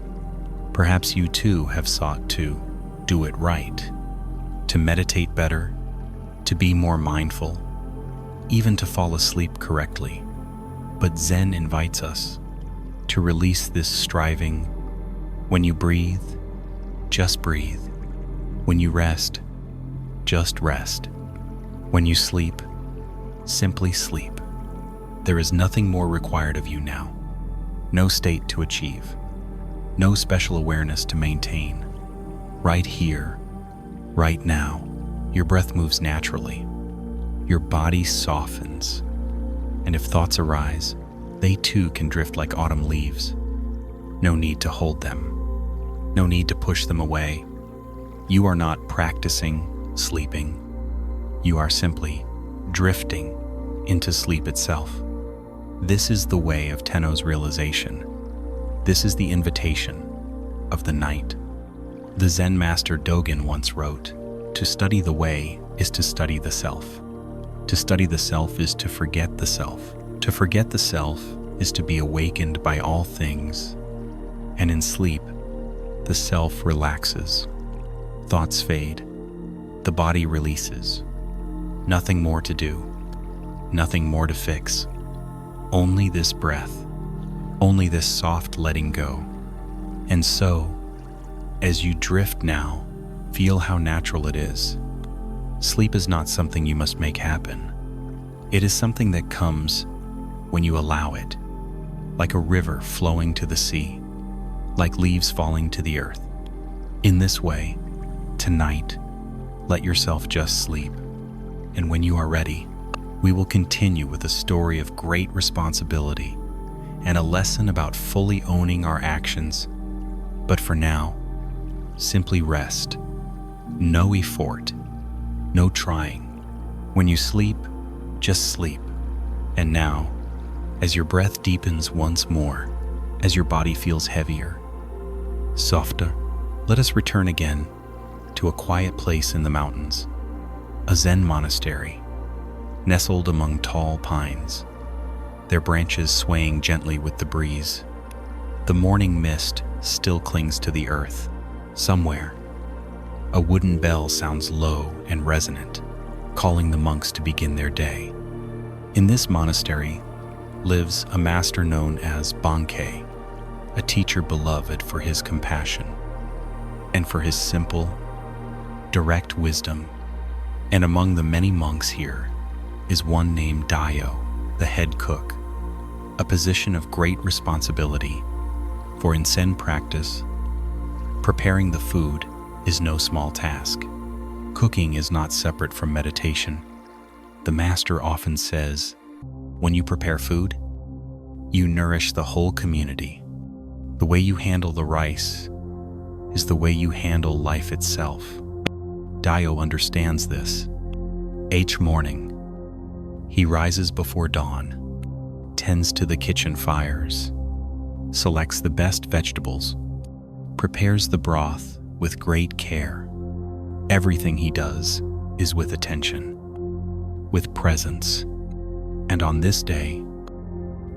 Perhaps you too have sought to do it right, to meditate better, to be more mindful, even to fall asleep correctly. But Zen invites us to release this striving. When you breathe, just breathe. When you rest, just rest. When you sleep, simply sleep. There is nothing more required of you now. No state to achieve. No special awareness to maintain. Right here, right now, your breath moves naturally. Your body softens. And if thoughts arise, they too can drift like autumn leaves. No need to hold them. No need to push them away. You are not practicing sleeping. You are simply drifting into sleep itself. This is the way of Tenno's realization. This is the invitation of the night. The Zen master Dogen once wrote, "To study the way is to study the self. To study the self is to forget the self. To forget the self is to be awakened by all things. And in sleep, the self relaxes. Thoughts fade. The body releases. Nothing more to do. Nothing more to fix. Only this breath. Only this soft letting go. And so, as you drift now, feel how natural it is. Sleep is not something you must make happen. It is something that comes when you allow it, like a river flowing to the sea, like leaves falling to the earth. In this way, tonight, let yourself just sleep. And when you are ready, we will continue with a story of great responsibility and a lesson about fully owning our actions. But for now, simply rest. No effort, no trying. When you sleep, just sleep. And now, as your breath deepens once more, as your body feels heavier, softer, let us return again to a quiet place in the mountains, a Zen monastery, nestled among tall pines, their branches swaying gently with the breeze. The morning mist still clings to the earth. Somewhere, a wooden bell sounds low and resonant, calling the monks to begin their day. In this monastery lives a master known as Bankei, a teacher beloved for his compassion and for his simple, direct wisdom. And among the many monks here is one named Daio, the head cook. a position of great responsibility, for in Zen practice, preparing the food is no small task. Cooking is not separate from meditation. The master often says, when you prepare food, you nourish the whole community. The way you handle the rice is the way you handle life itself. Dio understands this. Each morning, he rises before dawn, tends to the kitchen fires, selects the best vegetables, prepares the broth with great care. Everything he does is with attention, with presence. And on this day,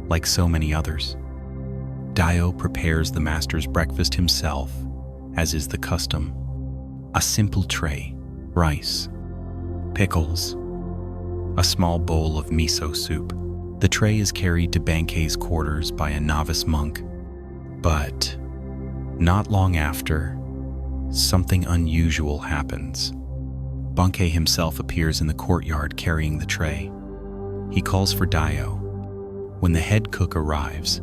like so many others, Dio prepares the master's breakfast himself, as is the custom. A simple tray, rice, pickles, a small bowl of miso soup. The tray is carried to Bankei's quarters by a novice monk. But not long after, something unusual happens. Bankei himself appears in the courtyard carrying the tray. He calls for Dio. When the head cook arrives,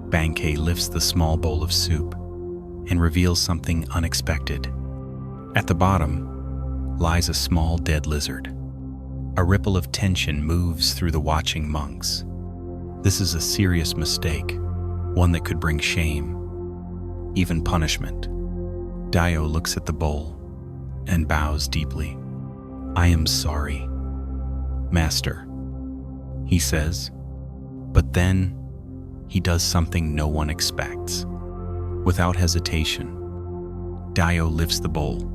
Bankei lifts the small bowl of soup and reveals something unexpected. At the bottom lies a small dead lizard. A ripple of tension moves through the watching monks. This is a serious mistake, one that could bring shame, even punishment. Dio looks at the bowl and bows deeply. "I am sorry, Master," he says. But then he does something no one expects. Without hesitation, Dio lifts the bowl.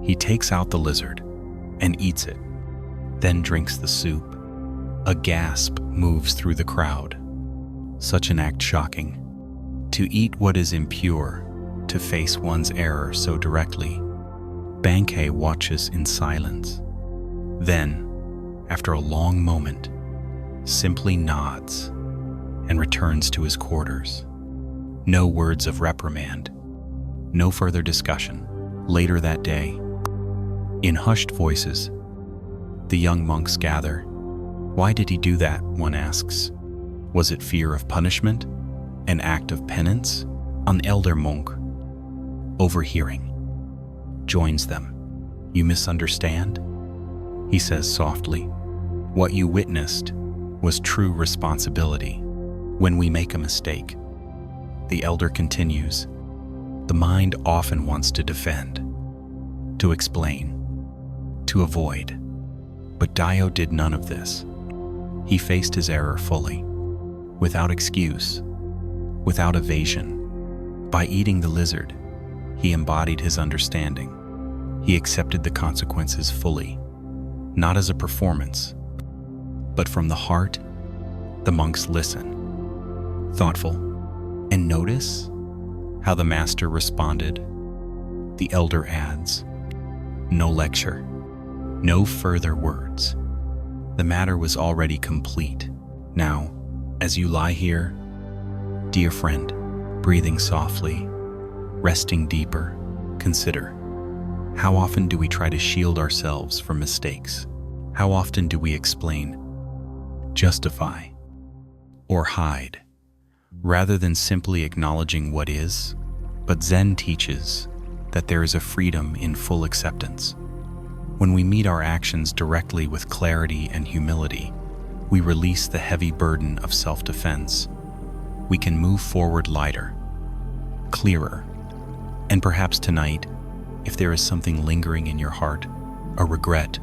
He takes out the lizard and eats it, then drinks the soup. A gasp moves through the crowd. Such an act shocking. To eat what is impure, to face one's error so directly. Bankei watches in silence. Then, after a long moment, simply nods and returns to his quarters. No words of reprimand, no further discussion. Later that day, in hushed voices, the young monks gather. Why did he do that, one asks. Was it fear of punishment? An act of penance? An elder monk, overhearing, joins them. "You misunderstand," he says softly. "What you witnessed was true responsibility. When we make a mistake," the elder continues, "the mind often wants to defend, to explain, to avoid. But Dio did none of this. He faced his error fully, without excuse, without evasion. By eating the lizard, he embodied his understanding. He accepted the consequences fully, not as a performance, but from the heart." The monks listen, thoughtful, and notice how the master responded. The elder adds, "No lecture, no further words. The matter was already complete. Now, as you lie here, dear friend, breathing softly, resting deeper, consider, how often do we try to shield ourselves from mistakes? How often do we explain, justify, or hide, rather than simply acknowledging what is?" But Zen teaches that there is a freedom in full acceptance. When we meet our actions directly with clarity and humility, we release the heavy burden of self-defense. We can move forward lighter, clearer, and perhaps tonight, if there is something lingering in your heart, a regret,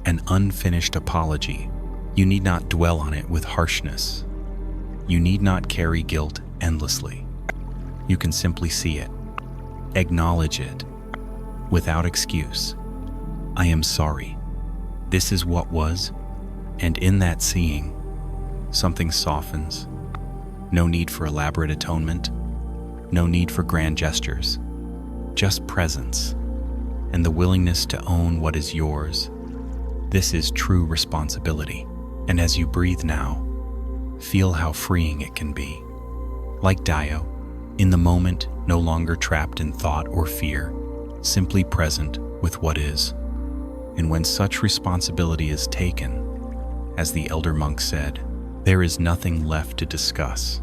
an unfinished apology, you need not dwell on it with harshness. You need not carry guilt endlessly. You can simply see it, acknowledge it, without excuse. "I am sorry. This is what was," and in that seeing, something softens. No need for elaborate atonement, no need for grand gestures, just presence and the willingness to own what is yours. This is true responsibility. And as you breathe now, feel how freeing it can be. Like Dio, in the moment, no longer trapped in thought or fear, simply present with what is. And when such responsibility is taken, as the elder monk said, There is nothing left to discuss.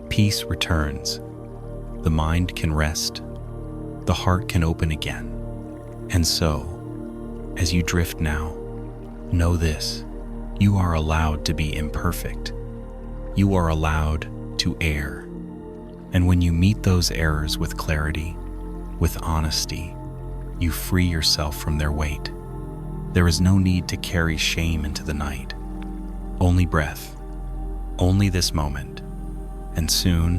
Peace returns. The mind can rest. The heart can open again. And so, as you drift now, know this: you are allowed to be imperfect. You are allowed to err. And when you meet those errors with clarity, with honesty, you free yourself from their weight. There is no need to carry shame into the night. Only breath, only this moment. And soon,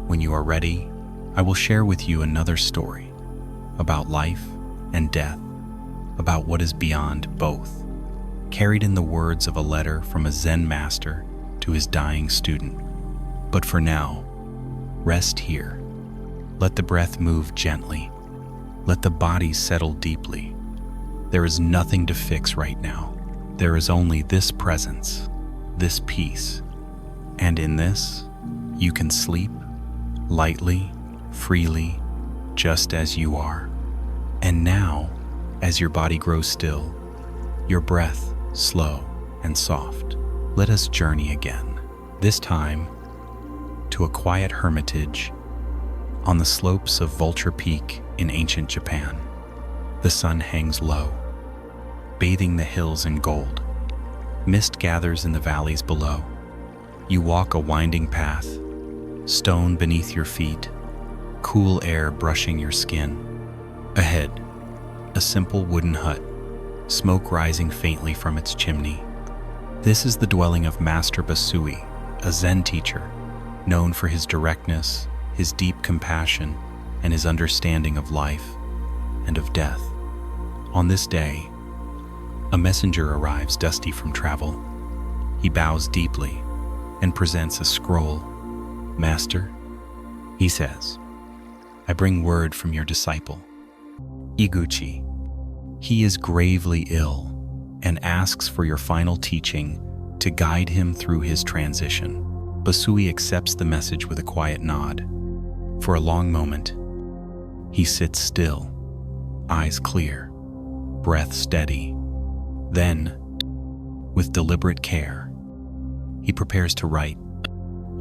when you are ready, I will share with you another story about life and death, about what is beyond both, carried in the words of a letter from a Zen master to his dying student. But for now, rest here. Let the breath move gently. Let the body settle deeply. There is nothing to fix right now. There is only this presence, this peace. And in this, you can sleep lightly, freely, just as you are. And now, as your body grows still, your breath slow and soft, let us journey again. This time, to a quiet hermitage on the slopes of Vulture Peak in ancient Japan. The sun hangs low, bathing the hills in gold. Mist gathers in the valleys below. You walk a winding path, stone beneath your feet, cool air brushing your skin. Ahead, a simple wooden hut, smoke rising faintly from its chimney. This is the dwelling of Master Basui, a Zen teacher, known for his directness, his deep compassion, and his understanding of life and of death. On this day, a messenger arrives dusty from travel. He bows deeply and presents a scroll. "Master," he says, "I bring word from your disciple, Iguchi. He is gravely ill and asks for your final teaching to guide him through his transition." Basui accepts the message with a quiet nod. For a long moment, he sits still, eyes clear, breath steady. Then, with deliberate care, he prepares to write.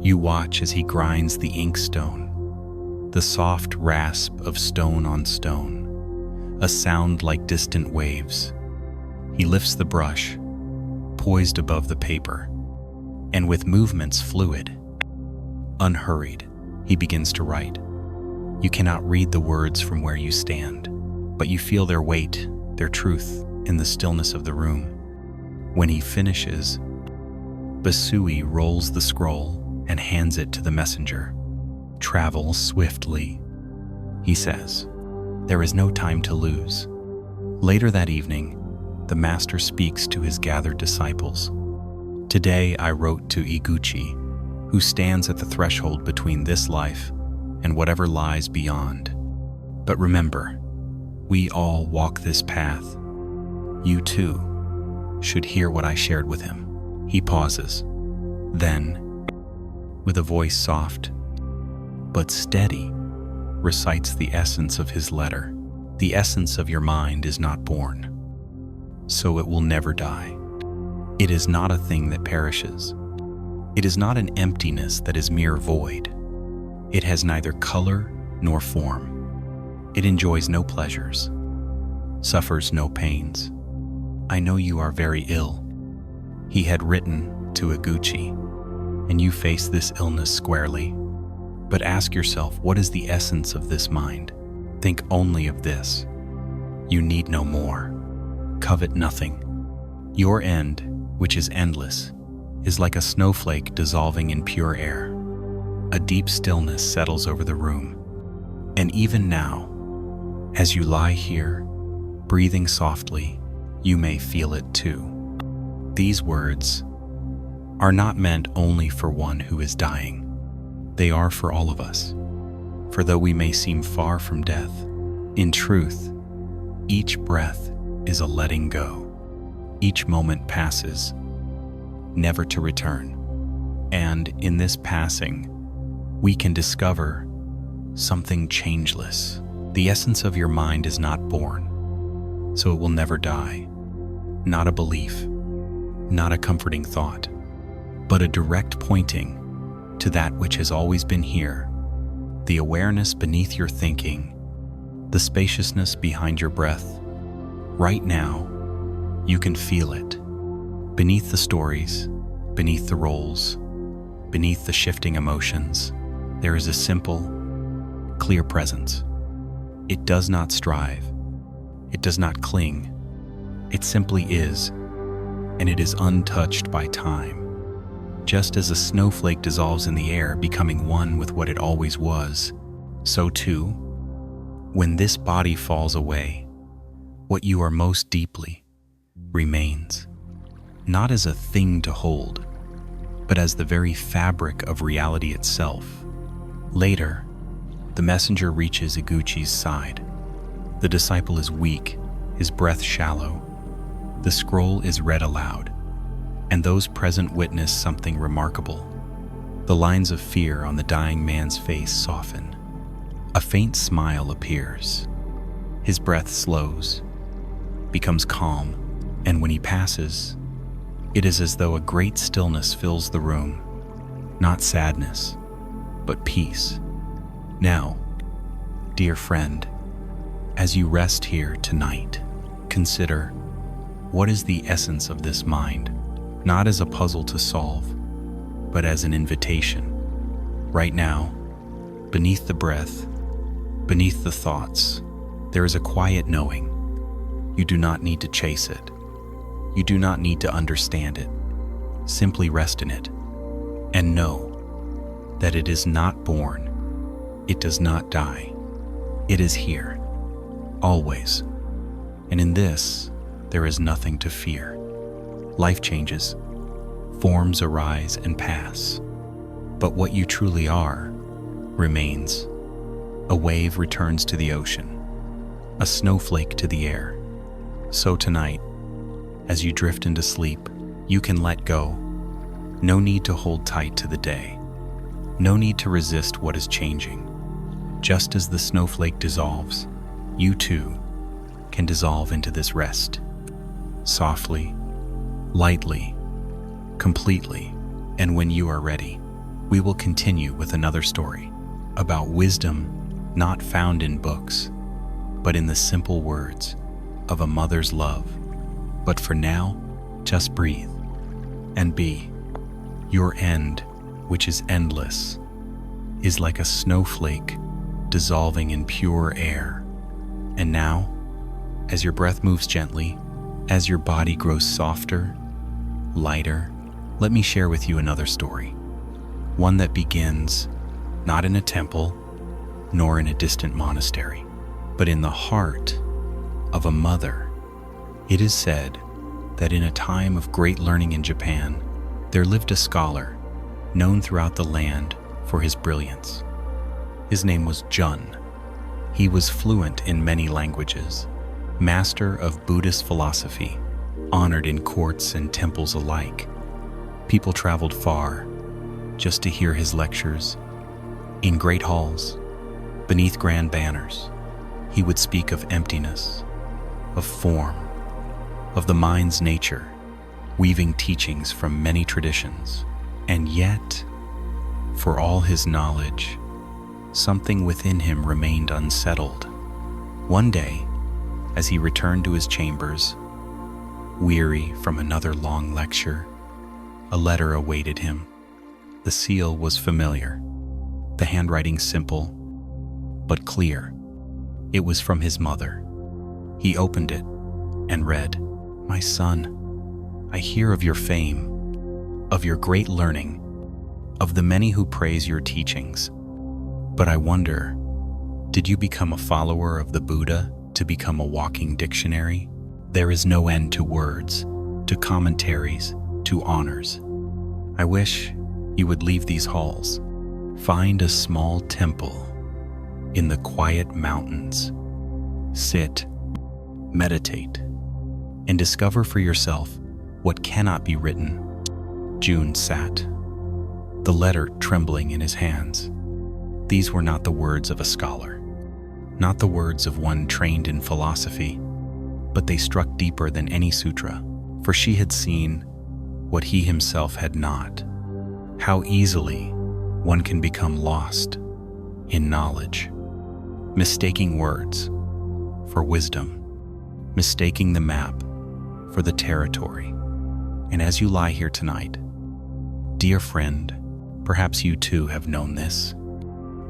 You watch as he grinds the inkstone, the soft rasp of stone on stone, a sound like distant waves. He lifts the brush, poised above the paper, and with movements fluid, unhurried, he begins to write. You cannot read the words from where you stand, but you feel their weight, their truth, in the stillness of the room. When he finishes, Basui rolls the scroll and hands it to the messenger. "Travel swiftly," he says. "There is no time to lose." Later that evening, the master speaks to his gathered disciples. "Today I wrote to Iguchi, who stands at the threshold between this life and whatever lies beyond. But remember, we all walk this path. You too should hear what I shared with him." He pauses. Then, with a voice soft but steady, recites the essence of his letter. "The essence of your mind is not born, so it will never die. It is not a thing that perishes. It is not an emptiness that is mere void. It has neither color nor form. It enjoys no pleasures, suffers no pains. I know you are very ill." He had written to Iguchi, "And you face this illness squarely. But ask yourself, what is the essence of this mind? Think only of this. You need no more. Covet nothing. Your end, which is endless, is like a snowflake dissolving in pure air." A deep stillness settles over the room. And even now, as you lie here, breathing softly, you may feel it too. These words are not meant only for one who is dying. They are for all of us. For though we may seem far from death, in truth, each breath is a letting go. Each moment passes, never to return. And in this passing, we can discover something changeless. The essence of your mind is not born, so it will never die. Not a belief, not a comforting thought, but a direct pointing to that which has always been here, the awareness beneath your thinking, the spaciousness behind your breath. Right now, you can feel it. Beneath the stories, beneath the roles, beneath the shifting emotions, there is a simple, clear presence. It does not strive. It does not cling. It simply is, and it is untouched by time. Just as a snowflake dissolves in the air, becoming one with what it always was, so too, when this body falls away, what you are most deeply remains, not as a thing to hold, but as the very fabric of reality itself. Later, the messenger reaches Iguchi's side. The disciple is weak, his breath shallow. The scroll is read aloud, and those present witness something remarkable. The lines of fear on the dying man's face soften. A faint smile appears. His breath slows, becomes calm, and when he passes, it is as though a great stillness fills the room. Not sadness, but peace. Now, dear friend, as you rest here tonight, consider, what is the essence of this mind? Not as a puzzle to solve, but as an invitation. Right now, beneath the breath, beneath the thoughts, there is a quiet knowing. You do not need to chase it. You do not need to understand it. Simply rest in it and know that it is not born. It does not die. It is here, always. And in this, there is nothing to fear. Life changes, forms arise and pass, but what you truly are remains. A wave returns to the ocean, a snowflake to the air. So tonight, as you drift into sleep, you can let go. No need to hold tight to the day. No need to resist what is changing. Just as the snowflake dissolves, you too can dissolve into this rest. Softly, lightly, completely. And when you are ready, we will continue with another story about wisdom not found in books, but in the simple words of a mother's love. But for now, just breathe and be. Your end, which is endless, is like a snowflake dissolving in pure air. And now, as your breath moves gently, as your body grows softer, lighter, let me share with you another story. One that begins not in a temple, nor in a distant monastery, but in the heart of a mother. It is said that in a time of great learning in Japan, there lived a scholar known throughout the land for his brilliance. His name was Jun. He was fluent in many languages, master of Buddhist philosophy, honored in courts and temples alike. People traveled far just to hear his lectures. In great halls, beneath grand banners, he would speak of emptiness, of form, of the mind's nature, weaving teachings from many traditions. And yet, for all his knowledge, something within him remained unsettled. One day, as he returned to his chambers, weary from another long lecture, a letter awaited him. The seal was familiar, the handwriting simple, but clear. It was from his mother. He opened it and read, "My son, I hear of your fame, of your great learning, of the many who praise your teachings. But I wonder, did you become a follower of the Buddha to become a walking dictionary? There is no end to words, to commentaries, to honors. I wish you would leave these halls. Find a small temple in the quiet mountains. Sit, meditate, and discover for yourself what cannot be written." Jun sat, the letter trembling in his hands. These were not the words of a scholar, not the words of one trained in philosophy, but they struck deeper than any sutra, for she had seen what he himself had not. how easily one can become lost in knowledge, mistaking words for wisdom, mistaking the map for the territory. And as you lie here tonight, dear friend, perhaps you too have known this,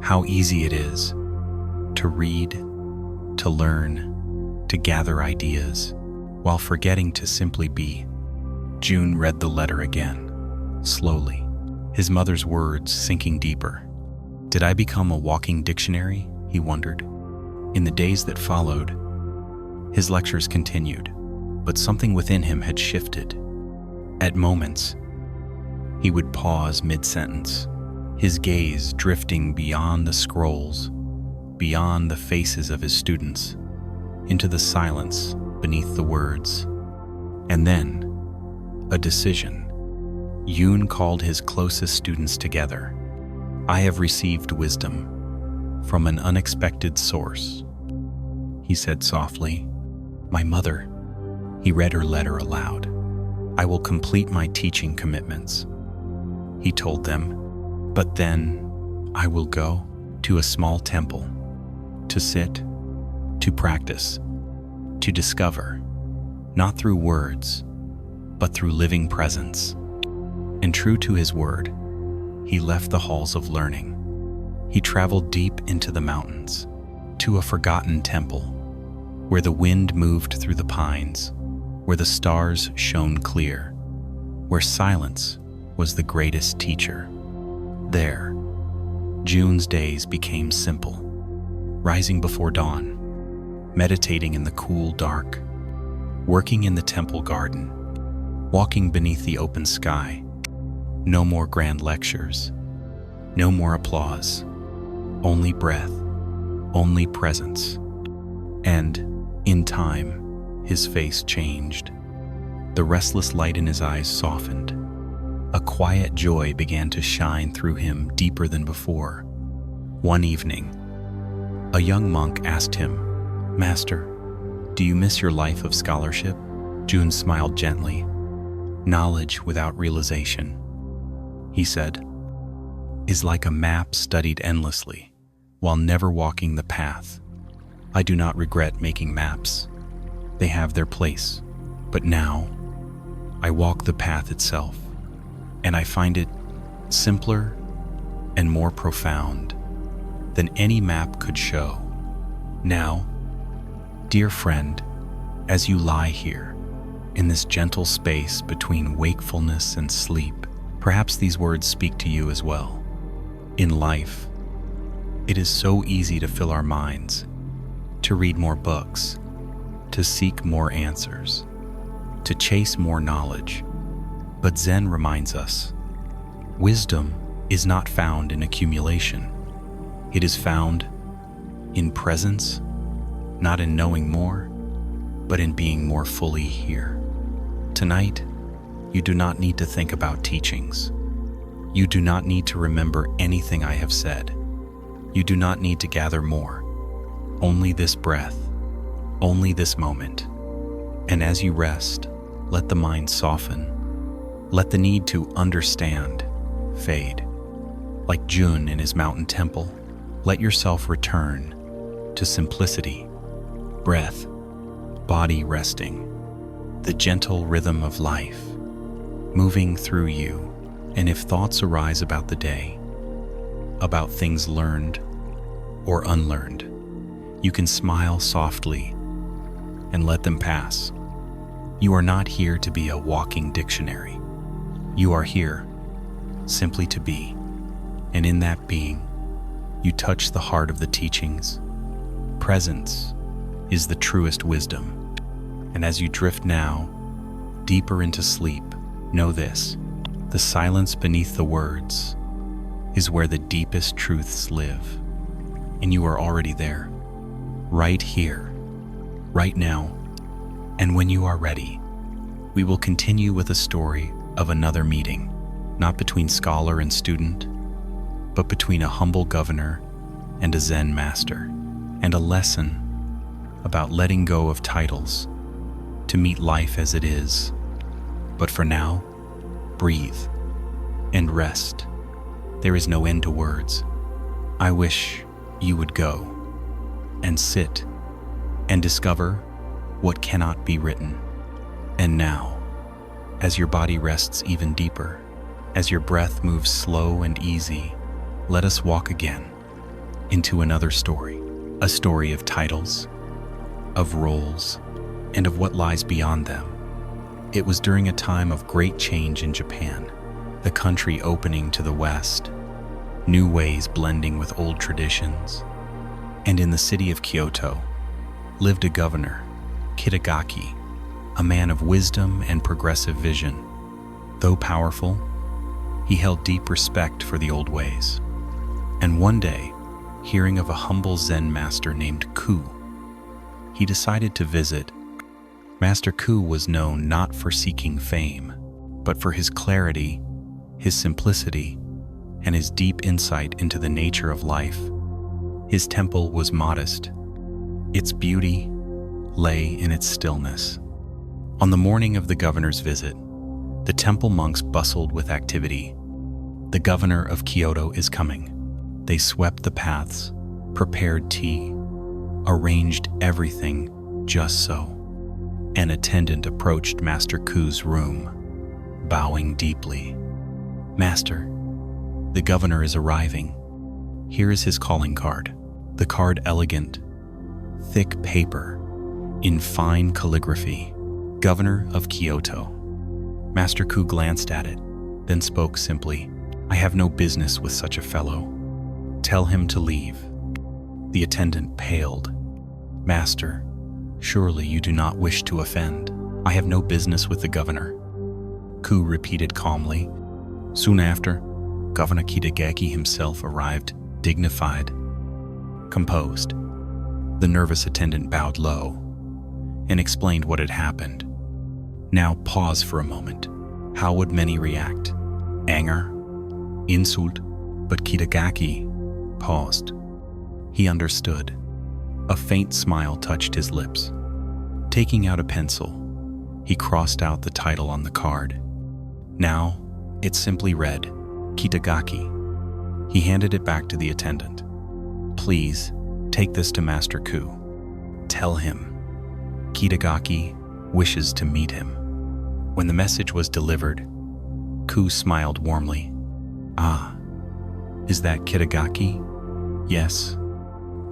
how easy it is to read, to learn, to gather ideas, while forgetting to simply be. June read the letter again, slowly, his mother's words sinking deeper. Did I become a walking dictionary? He wondered. In the days that followed, his lectures continued, but something within him had shifted. At moments, he would pause mid-sentence, his gaze drifting beyond the scrolls, beyond the faces of his students, into the silence beneath the words. And then, a decision. Yoon called his closest students together. I have received wisdom from an unexpected source, he said softly. My mother. He read her letter aloud. I will complete my teaching commitments, he told them, but then I will go to a small temple, to sit, to practice, to discover, not through words, but through living presence. And true to his word, he left the halls of learning. He traveled deep into the mountains, to a forgotten temple, where the wind moved through the pines, where the stars shone clear, where silence was the greatest teacher. There, June's days became simple, rising before dawn, meditating in the cool dark, working in the temple garden, walking beneath the open sky. No more grand lectures, no more applause, only breath, only presence. And, in time, his face changed. The restless light in his eyes softened. A quiet joy began to shine through him deeper than before. One evening, a young monk asked him, Master, do you miss your life of scholarship? June smiled gently. Knowledge without realization, he said, is like a map studied endlessly while never walking the path. I do not regret making maps. They have their place. But now, I walk the path itself, and I find it simpler and more profound than any map could show. Now, dear friend, as you lie here, in this gentle space between wakefulness and sleep, perhaps these words speak to you as well. In life, it is so easy to fill our minds, to read more books, to seek more answers, to chase more knowledge. But Zen reminds us, wisdom is not found in accumulation. It is found in presence, not in knowing more, but in being more fully here. Tonight, you do not need to think about teachings. You do not need to remember anything I have said. You do not need to gather more. Only this breath, only this moment. And as you rest, let the mind soften. Let the need to understand fade. Like June in his mountain temple, let yourself return to simplicity, breath, body resting, the gentle rhythm of life moving through you. And if thoughts arise about the day, about things learned or unlearned, you can smile softly and let them pass. You are not here to be a walking dictionary. You are here simply to be. And in that being, you touch the heart of the teachings. Presence is the truest wisdom. And as you drift now, deeper into sleep, know this: the silence beneath the words is where the deepest truths live. And you are already there, right here, right now. And when you are ready, we will continue with a story of another meeting, not between scholar and student, but between a humble governor and a Zen master, and a lesson about letting go of titles to meet life as it is. But for now, breathe, and rest. There is no end to words. I wish you would go and sit and discover what cannot be written. And now, as your body rests even deeper, as your breath moves slow and easy, let us walk again into another story, a story of titles, of roles, and of what lies beyond them. It was during a time of great change in Japan, the country opening to the West, new ways blending with old traditions. And in the city of Kyoto lived a governor, Kitagaki, a man of wisdom and progressive vision. Though powerful, he held deep respect for the old ways. And one day, hearing of a humble Zen master named Ku, he decided to visit. Master Ku was known not for seeking fame, but for his clarity, his simplicity, and his deep insight into the nature of life. His temple was modest. Its beauty lay in its stillness. On the morning of the governor's visit, the temple monks bustled with activity. The governor of Kyoto is coming. They swept the paths, prepared tea, arranged everything just so. An attendant approached Master Ku's room, bowing deeply. Master, the governor is arriving. Here is his calling card. The card elegant, thick paper, in fine calligraphy. Governor of Kyoto. Master Ku glanced at it, then spoke simply. I have no business with such a fellow. Tell him to leave. The attendant paled. Master, surely you do not wish to offend. I have no business with the governor. Ku repeated calmly. Soon after, Governor Kitagaki himself arrived, dignified, composed. The nervous attendant bowed low and explained what had happened. Now pause for a moment. How would many react? Anger? Insult? But Kitagaki paused. He understood. A faint smile touched his lips. Taking out a pencil, he crossed out the title on the card. Now, it simply read, Kitagaki. He handed it back to the attendant. Please, take this to Master Ku. Tell him Kitagaki wishes to meet him. When the message was delivered, Ku smiled warmly. Ah, is that Kitagaki? Yes,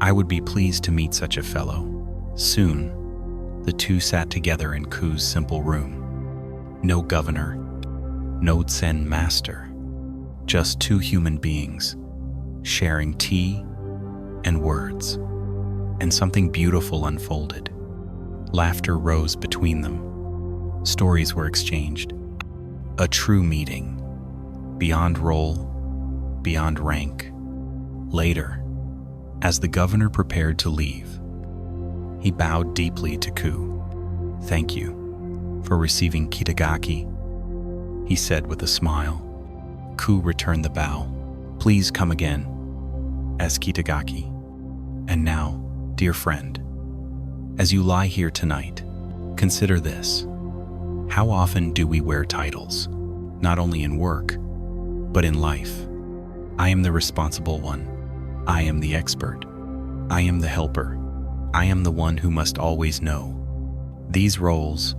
I would be pleased to meet such a fellow. Soon, the two sat together in Ku's simple room. No governor, no Zen master, just two human beings sharing tea and words. And something beautiful unfolded. Laughter rose between them. Stories were exchanged. A true meeting, beyond role, beyond rank. Later, as the governor prepared to leave, he bowed deeply to Ku. Thank you for receiving Kitagaki, he said with a smile. Ku returned the bow. Please come again, as Kitagaki. And now, dear friend, as you lie here tonight, consider this. How often do we wear titles, not only in work, but in life? I am the responsible one. I am the expert. I am the helper. I am the one who must always know. These roles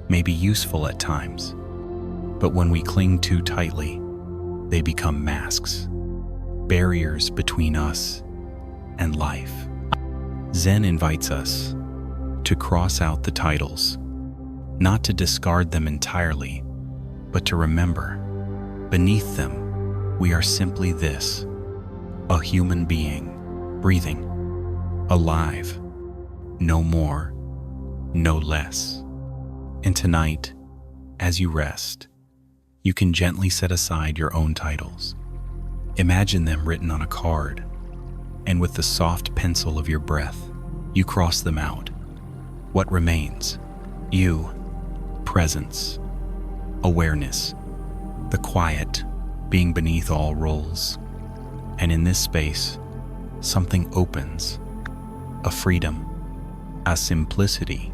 may be useful at times, but when we cling too tightly, they become masks, barriers between us and life. Zen invites us to cross out the titles, not to discard them entirely, but to remember, beneath them, we are simply this, a human being, breathing, alive, no more, no less. And tonight, as you rest, you can gently set aside your own titles. Imagine them written on a card, and with the soft pencil of your breath, you cross them out. What remains? You, presence, awareness, the quiet being beneath all roles. And in this space, something opens, a freedom, a simplicity.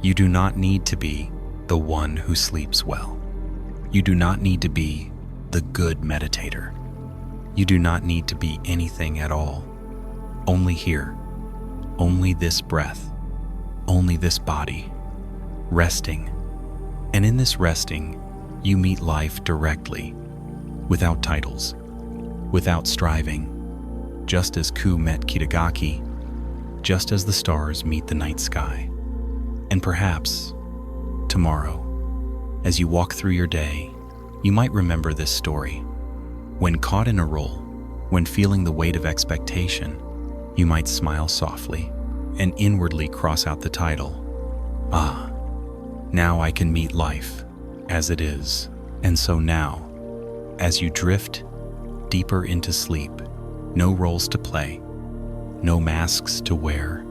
You do not need to be the one who sleeps well. You do not need to be the good meditator. You do not need to be anything at all. Only here, only this breath, only this body, resting. And in this resting, you meet life directly, without titles, without striving, just as Ku met Kitagaki, just as the stars meet the night sky. And perhaps, tomorrow, as you walk through your day, you might remember this story. When caught in a role, when feeling the weight of expectation, you might smile softly and inwardly cross out the title. Ah, now I can meet life as it is. And so now, as you drift deeper into sleep, no roles to play, no masks to wear,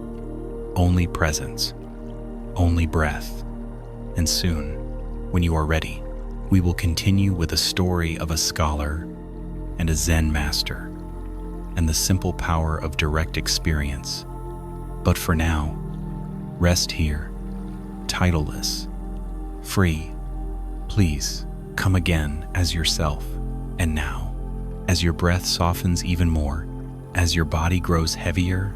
only presence, only breath. And soon, when you are ready, we will continue with a story of a scholar and a Zen master, and the simple power of direct experience. But for now, rest here, titleless, free. Please come again as yourself. And now, as your breath softens even more, as your body grows heavier,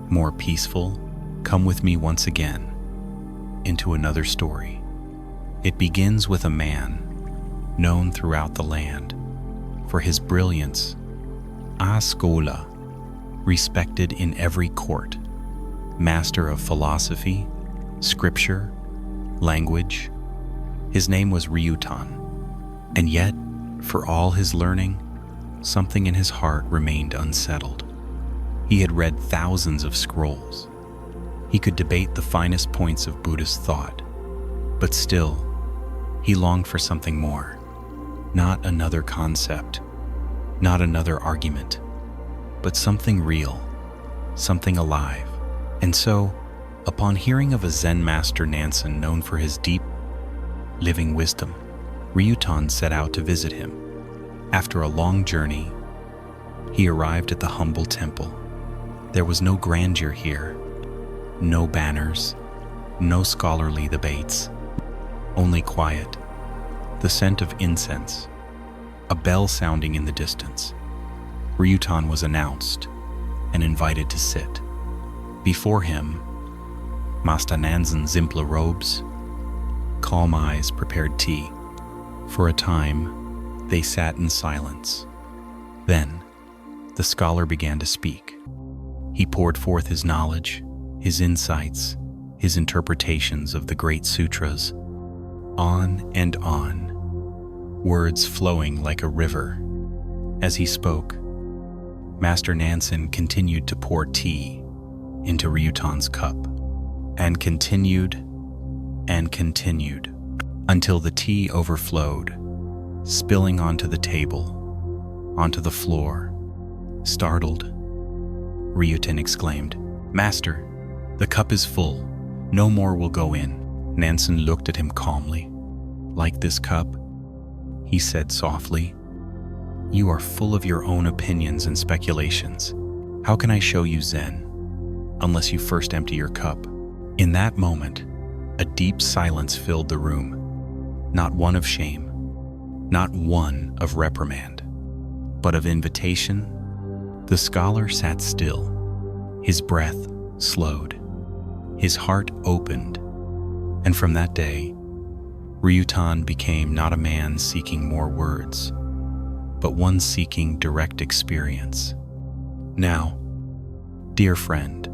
more peaceful, come with me once again into another story. It begins with a man known throughout the land for his brilliance, a schola, respected in every court, master of philosophy, scripture, language. His name was Ryutan, and yet, for all his learning, something in his heart remained unsettled. He had read thousands of scrolls. He could debate the finest points of Buddhist thought, but still, he longed for something more. Not another concept, not another argument, but something real, something alive. And so, upon hearing of a Zen master Nansen known for his deep, living wisdom, Ryutan set out to visit him. After a long journey, he arrived at the humble temple. There was no grandeur here, no banners, no scholarly debates, only quiet, the scent of incense, a bell sounding in the distance. Ryutan was announced and invited to sit. Before him, Master Nansen's simple robes, calm eyes prepared tea. For a time, they sat in silence. Then, the scholar began to speak. He poured forth his knowledge, his insights, his interpretations of the great sutras, on and on, words flowing like a river. As he spoke, Master Nansen continued to pour tea into Ryutan's cup, and continued until the tea overflowed, spilling onto the table, onto the floor. Startled, Ryutan exclaimed, "Master, the cup is full. No more will go in." Nansen looked at him calmly. "Like this cup," he said softly, "you are full of your own opinions and speculations. How can I show you Zen unless you first empty your cup?" In that moment, a deep silence filled the room, not one of shame, not one of reprimand, but of invitation. The scholar sat still, his breath slowed, his heart opened, and from that day, Ryutan became not a man seeking more words, but one seeking direct experience. Now, dear friend,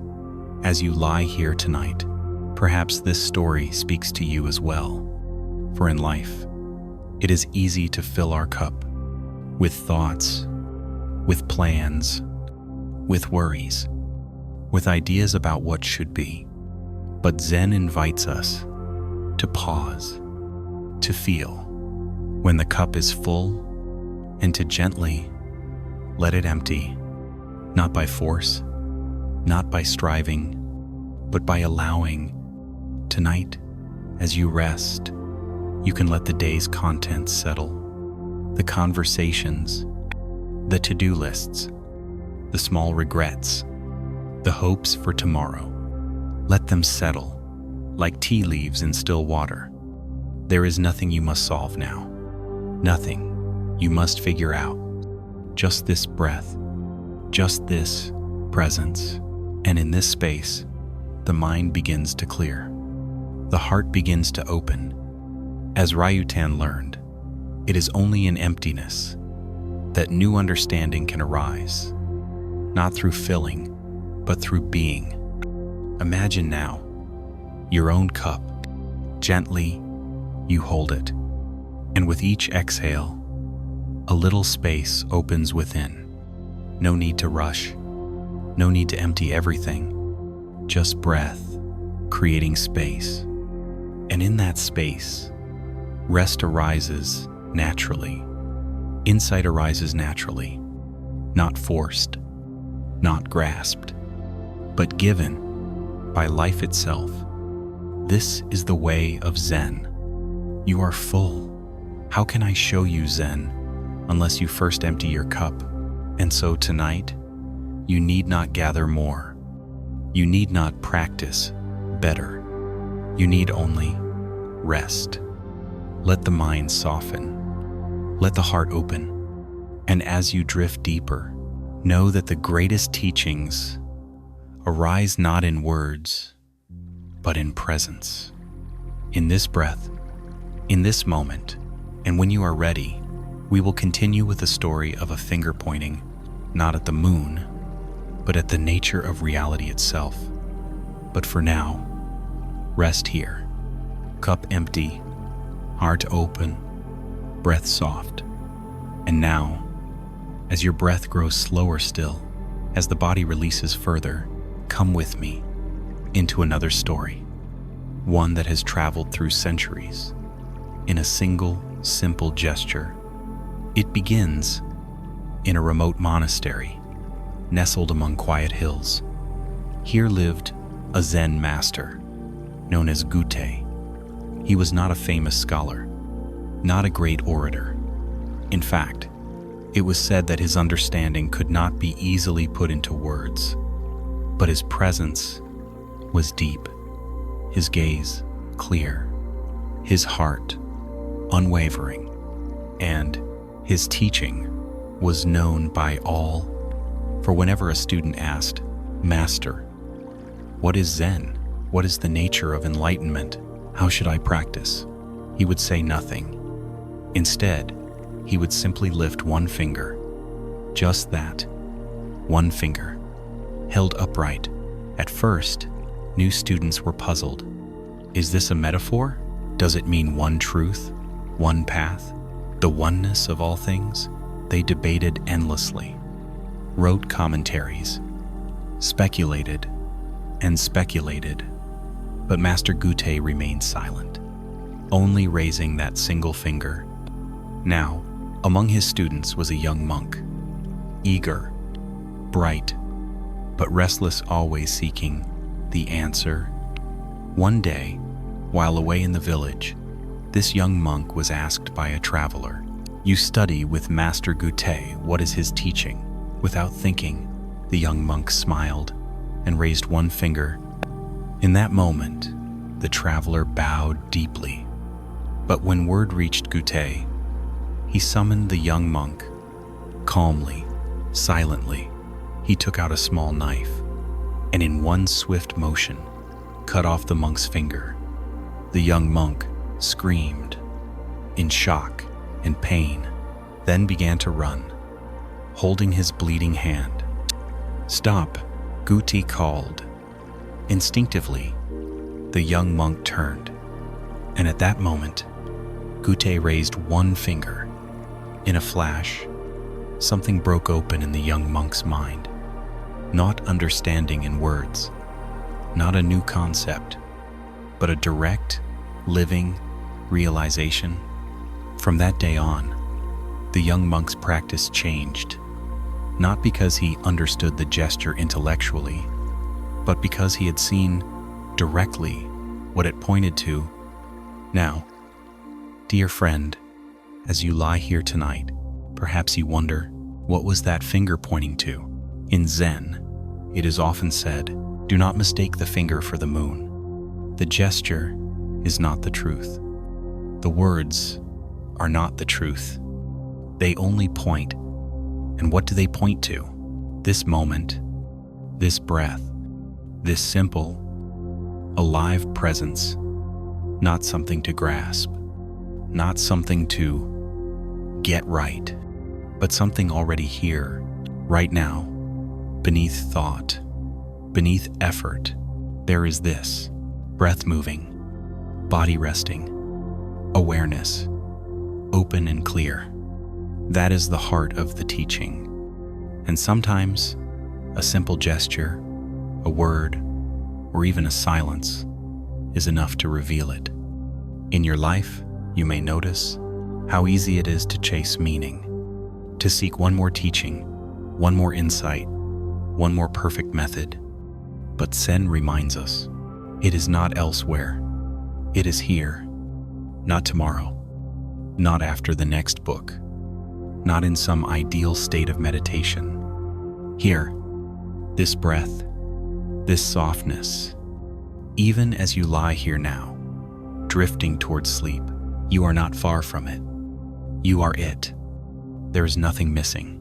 as you lie here tonight, perhaps this story speaks to you as well. For in life, it is easy to fill our cup with thoughts, with plans, with worries, with ideas about what should be. But Zen invites us to pause, to feel when the cup is full, and to gently let it empty, not by force, not by striving, but by allowing. Tonight, as you rest, you can let the day's contents settle, the conversations, the to-do lists, the small regrets, the hopes for tomorrow. Let them settle, like tea leaves in still water. There is nothing you must solve now, nothing you must figure out. Just this breath, just this presence. And in this space, the mind begins to clear. The heart begins to open. As Ryutan learned, it is only in emptiness that new understanding can arise, not through filling, but through being. Imagine now your own cup. Gently, you hold it, and with each exhale, a little space opens within. No need to rush, no need to empty everything, just breath, creating space. And in that space, rest arises naturally. Insight arises naturally, not forced, not grasped, but given by life itself. This is the way of Zen. You are full. How can I show you Zen unless you first empty your cup? And so tonight, you need not gather more. You need not practice better. You need only rest. Let the mind soften. Let the heart open. And as you drift deeper, know that the greatest teachings arise not in words, but in presence. In this breath, in this moment, and when you are ready, we will continue with the story of a finger pointing, not at the moon, but at the nature of reality itself. But for now, rest here. Cup empty, heart open, breath soft. And now, as your breath grows slower still, as the body releases further, come with me into another story, one that has traveled through centuries, in a single, simple gesture. It begins in a remote monastery, nestled among quiet hills. Here lived a Zen master, known as Gute. He was not a famous scholar, not a great orator. In fact, it was said that his understanding could not be easily put into words, but his presence was deep, his gaze clear, his heart unwavering, and his teaching was known by all. For whenever a student asked, "Master, what is Zen? What is the nature of enlightenment? How should I practice?" he would say nothing. Instead, he would simply lift one finger, just that, one finger, held upright. At first, new students were puzzled. Is this a metaphor? Does it mean one truth, one path, the oneness of all things? They debated endlessly, wrote commentaries, speculated and speculated, but Master Gute remained silent, only raising that single finger. Now, among his students was a young monk, eager, bright, but restless, always seeking the answer. One day, while away in the village, this young monk was asked by a traveler, "You study with Master Gute, what is his teaching?" Without thinking, the young monk smiled and raised one finger. In that moment, the traveler bowed deeply. But when word reached Gute, he summoned the young monk. Calmly, silently, he took out a small knife, and in one swift motion, cut off the monk's finger. The young monk screamed in shock and pain, then began to run, holding his bleeding hand. "Stop," Gute called. Instinctively, the young monk turned, and at that moment, Gute raised one finger. In a flash, something broke open in the young monk's mind. Not understanding in words, not a new concept, but a direct, living realization. From that day on, the young monk's practice changed, not because he understood the gesture intellectually, but because he had seen directly what it pointed to. Now, dear friend, as you lie here tonight, perhaps you wonder, what was that finger pointing to? In Zen, it is often said, do not mistake the finger for the moon. The gesture is not the truth. The words are not the truth. They only point. And what do they point to? This moment, this breath, this simple, alive presence, not something to grasp, not something to get right, but something already here, right now, beneath thought, beneath effort. There is this, breath moving, body resting, awareness, open and clear. That is the heart of the teaching. And sometimes, a simple gesture, a word, or even a silence is enough to reveal it. In your life, you may notice how easy it is to chase meaning, to seek one more teaching, one more insight, one more perfect method. But Zen reminds us, it is not elsewhere. It is here, not tomorrow, not after the next book, not in some ideal state of meditation. Here, this breath, this softness, even as you lie here now, drifting towards sleep, you are not far from it. You are it. There is nothing missing,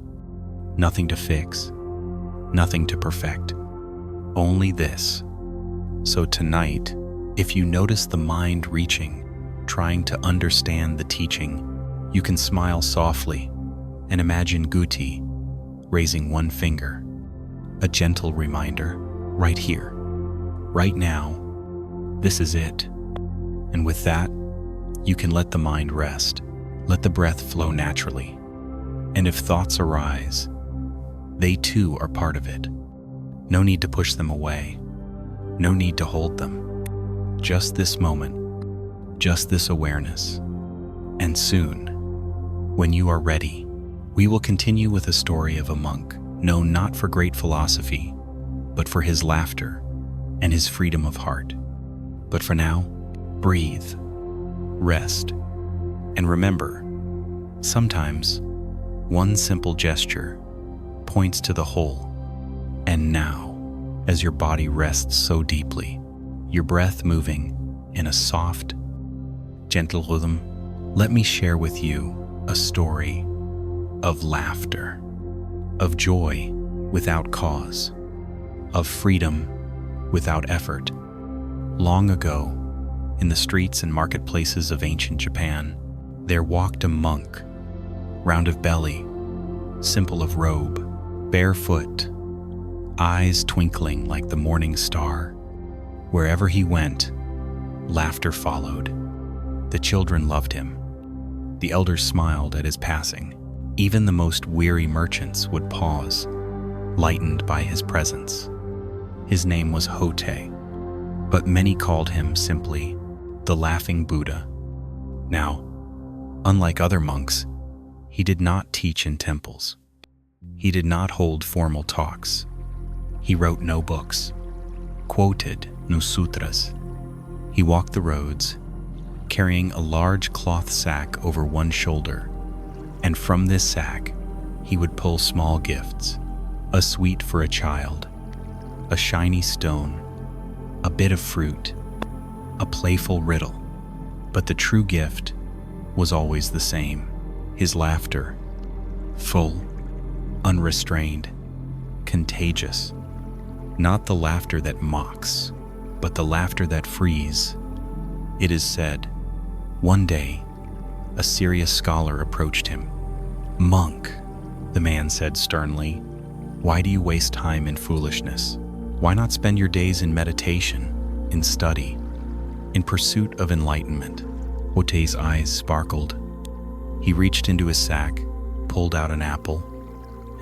nothing to fix, nothing to perfect, only this. So tonight, if you notice the mind reaching, trying to understand the teaching, you can smile softly and imagine Guti raising one finger, a gentle reminder, right here, right now, this is it. And with that, you can let the mind rest, let the breath flow naturally. And if thoughts arise, they too are part of it. No need to push them away, no need to hold them. Just this moment, just this awareness. And soon, when you are ready, we will continue with a story of a monk known not for great philosophy, but for his laughter and his freedom of heart. But for now, breathe, rest, and remember, sometimes one simple gesture points to the whole. And now, as your body rests so deeply, your breath moving in a soft, gentle rhythm, let me share with you a story of laughter, of joy without cause, of freedom without effort. Long ago, in the streets and marketplaces of ancient Japan, there walked a monk, round of belly, simple of robe, barefoot, eyes twinkling like the morning star. Wherever he went, laughter followed. The children loved him. The elders smiled at his passing. Even the most weary merchants would pause, lightened by his presence. His name was Hote, but many called him simply the Laughing Buddha. Now, unlike other monks, he did not teach in temples. He did not hold formal talks. He wrote no books, quoted no sutras. He walked the roads, carrying a large cloth sack over one shoulder, and from this sack he would pull small gifts, a sweet for a child, a shiny stone, a bit of fruit, a playful riddle. But the true gift was always the same, his laughter, full, unrestrained, contagious. Not the laughter that mocks, but the laughter that frees. It is said, one day, a serious scholar approached him. "Monk," the man said sternly, "why do you waste time in foolishness? Why not spend your days in meditation, in study, in pursuit of enlightenment?" Hote's eyes sparkled. He reached into his sack, pulled out an apple,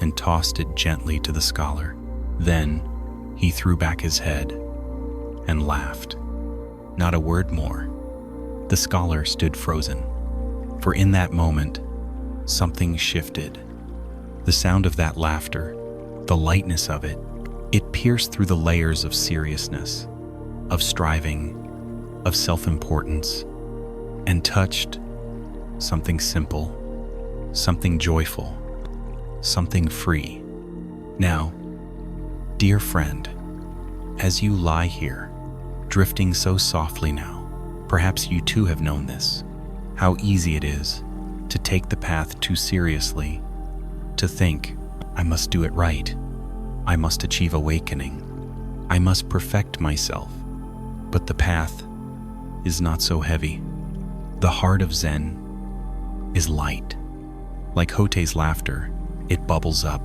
and tossed it gently to the scholar. Then he threw back his head and laughed. Not a word more. The scholar stood frozen, for in that moment, something shifted. The sound of that laughter, the lightness of it, it pierced through the layers of seriousness, of striving, of self-importance, and touched something simple, something joyful, something free. Now, dear friend, as you lie here, drifting so softly now, perhaps you too have known this, how easy it is to take the path too seriously, to think, I must do it right, I must achieve awakening, I must perfect myself. But the path is not so heavy. The heart of Zen is light. Like Hote's laughter, it bubbles up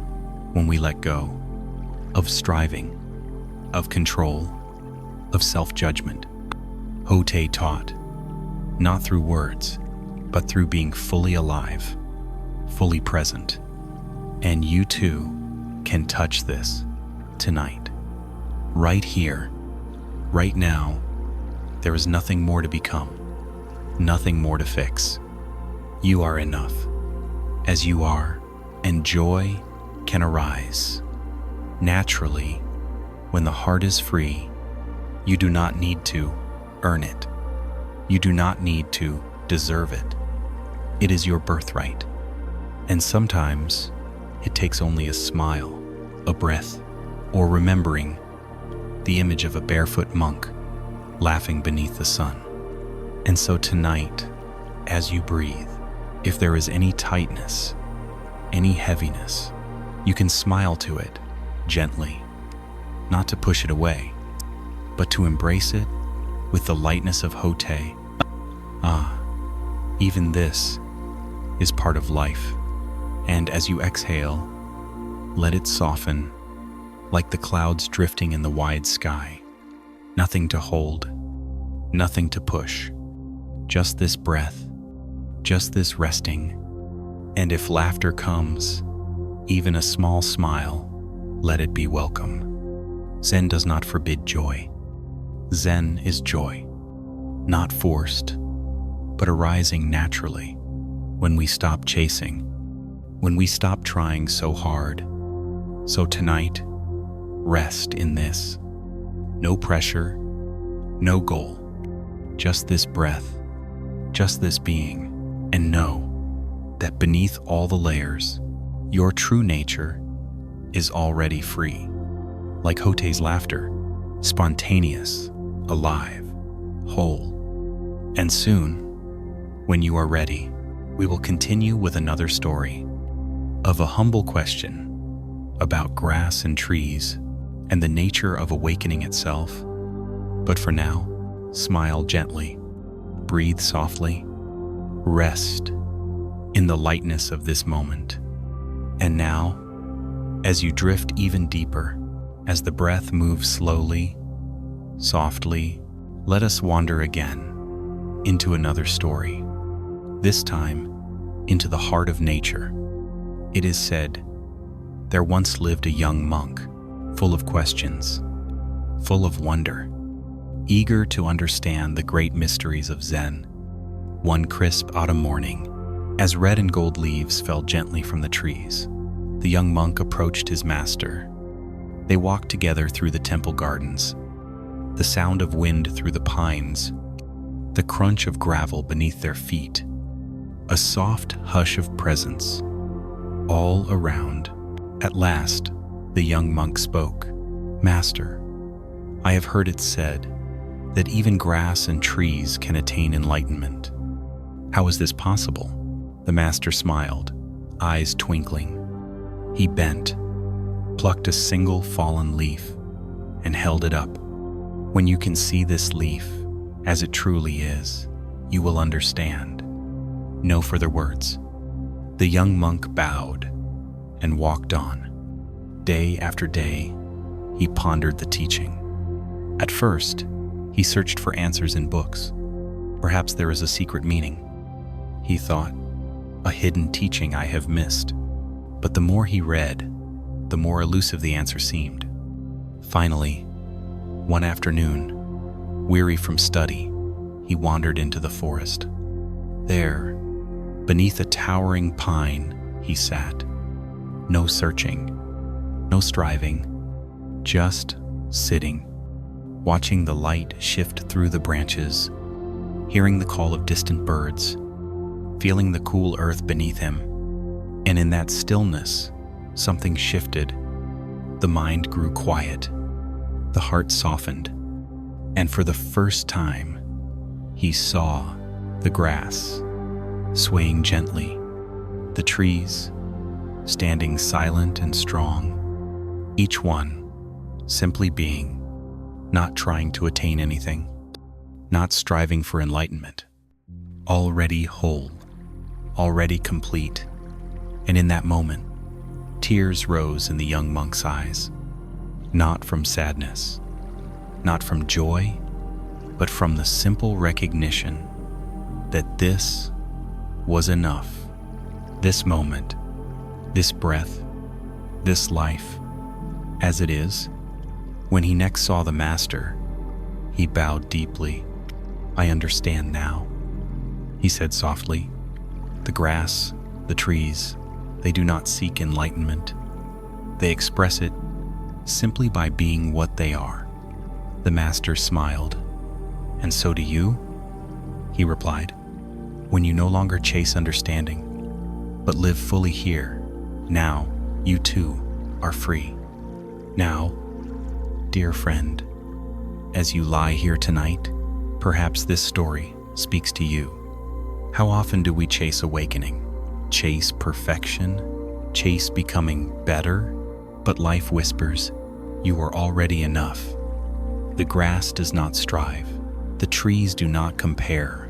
when we let go of striving, of control, of self-judgment. Hote taught, not through words, but through being fully alive, fully present. And you too can touch this tonight. Right here, right now, there is nothing more to become, nothing more to fix. You are enough, as you are, and joy can arise. Naturally, when the heart is free, you do not need to earn it. You do not need to deserve it. It is your birthright. And sometimes it takes only a smile, a breath, or remembering the image of a barefoot monk laughing beneath the sun. And so tonight, as you breathe, if there is any tightness, any heaviness, you can smile to it gently, not to push it away, but to embrace it with the lightness of Hote. Even this is part of life. And as you exhale, let it soften like the clouds drifting in the wide sky. Nothing to hold, nothing to push, just this breath, just this resting. And if laughter comes, even a small smile, let it be welcome. Zen does not forbid joy. Zen is joy, not forced, but arising naturally when we stop chasing, when we stop trying so hard. So tonight, rest in this. No pressure, no goal, just this breath, just this being, and know that beneath all the layers, your true nature is already free. Like Hote's laughter, spontaneous, alive, whole. And soon, when you are ready, we will continue with another story of a humble question about grass and trees and the nature of awakening itself. But for now, smile gently, breathe softly, rest in the lightness of this moment. And now, as you drift even deeper, as the breath moves slowly, softly, let us wander again into another story, this time into the heart of nature. It is said, there once lived a young monk, full of questions, full of wonder, eager to understand the great mysteries of Zen. One crisp autumn morning, as red and gold leaves fell gently from the trees, the young monk approached his master. They walked together through the temple gardens, the sound of wind through the pines, the crunch of gravel beneath their feet, a soft hush of presence all around. At last, the young monk spoke. Master, I have heard it said that even grass and trees can attain enlightenment. How is this possible? The master smiled, eyes twinkling. He bent, plucked a single fallen leaf, and held it up. When you can see this leaf as it truly is, you will understand. No further words. The young monk bowed and walked on. Day after day, he pondered the teaching. At first, he searched for answers in books. Perhaps there is a secret meaning, he thought, a hidden teaching I have missed. But the more he read, the more elusive the answer seemed. Finally, one afternoon, weary from study, he wandered into the forest. There, beneath a towering pine, he sat. No searching, no striving, just sitting, watching the light shift through the branches, hearing the call of distant birds, feeling the cool earth beneath him. And in that stillness, something shifted. The mind grew quiet, the heart softened, and for the first time, he saw the grass, swaying gently, the trees standing silent and strong, each one simply being, not trying to attain anything, not striving for enlightenment, already whole, already complete. And in that moment, tears rose in the young monk's eyes, not from sadness, not from joy, but from the simple recognition that this was enough. This moment, this breath, this life, as it is. When he next saw the master, he bowed deeply. "I understand now," he said softly. "The grass, the trees, they do not seek enlightenment. They express it simply by being what they are." The master smiled. "And so do you?" he replied. "When you no longer chase understanding, but live fully here, now you too are free." Now, dear friend, as you lie here tonight, perhaps this story speaks to you. How often do we chase awakening, chase perfection, chase becoming better? But life whispers, you are already enough. The grass does not strive. The trees do not compare.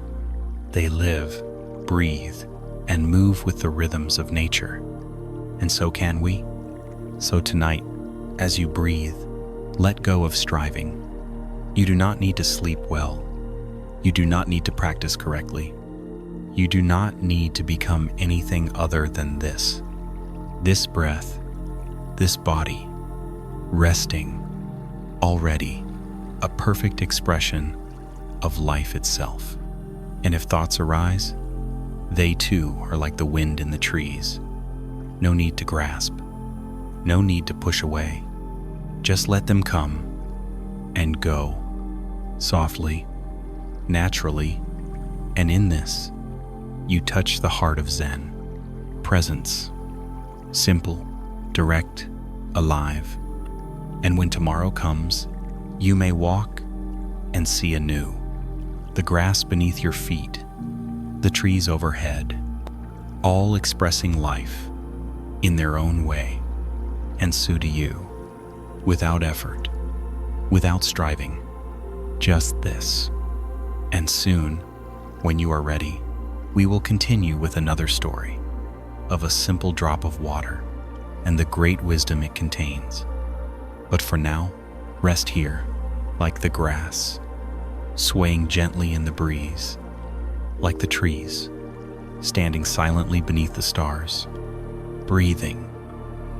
They live, breathe, and move with the rhythms of nature. And so can we. So tonight, as you breathe, let go of striving. You do not need to sleep well. You do not need to practice correctly. You do not need to become anything other than this. This breath, this body, resting, already a perfect expression of life itself. And if thoughts arise, they too are like the wind in the trees. No need to grasp, no need to push away. Just let them come and go, softly, naturally, and in this, you touch the heart of Zen. Presence, simple, direct, alive. And when tomorrow comes, you may walk and see anew. The grass beneath your feet, the trees overhead, all expressing life in their own way. And so do you, without effort, without striving, just this. And soon, when you are ready, we will continue with another story of a simple drop of water and the great wisdom it contains. But for now, rest here, like the grass, swaying gently in the breeze, like the trees, standing silently beneath the stars, breathing,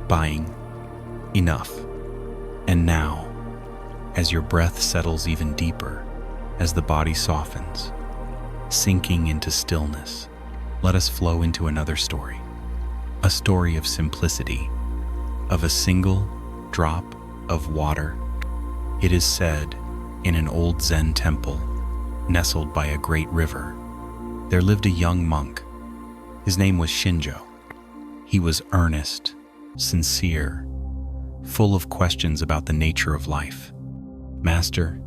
buying, enough. And now, as your breath settles even deeper, as the body softens, sinking into stillness, let us flow into another story. A story of simplicity, of a single drop of water. It is said, in an old Zen temple, nestled by a great river, there lived a young monk. His name was Shinjo. He was earnest, sincere, full of questions about the nature of life. "Master,"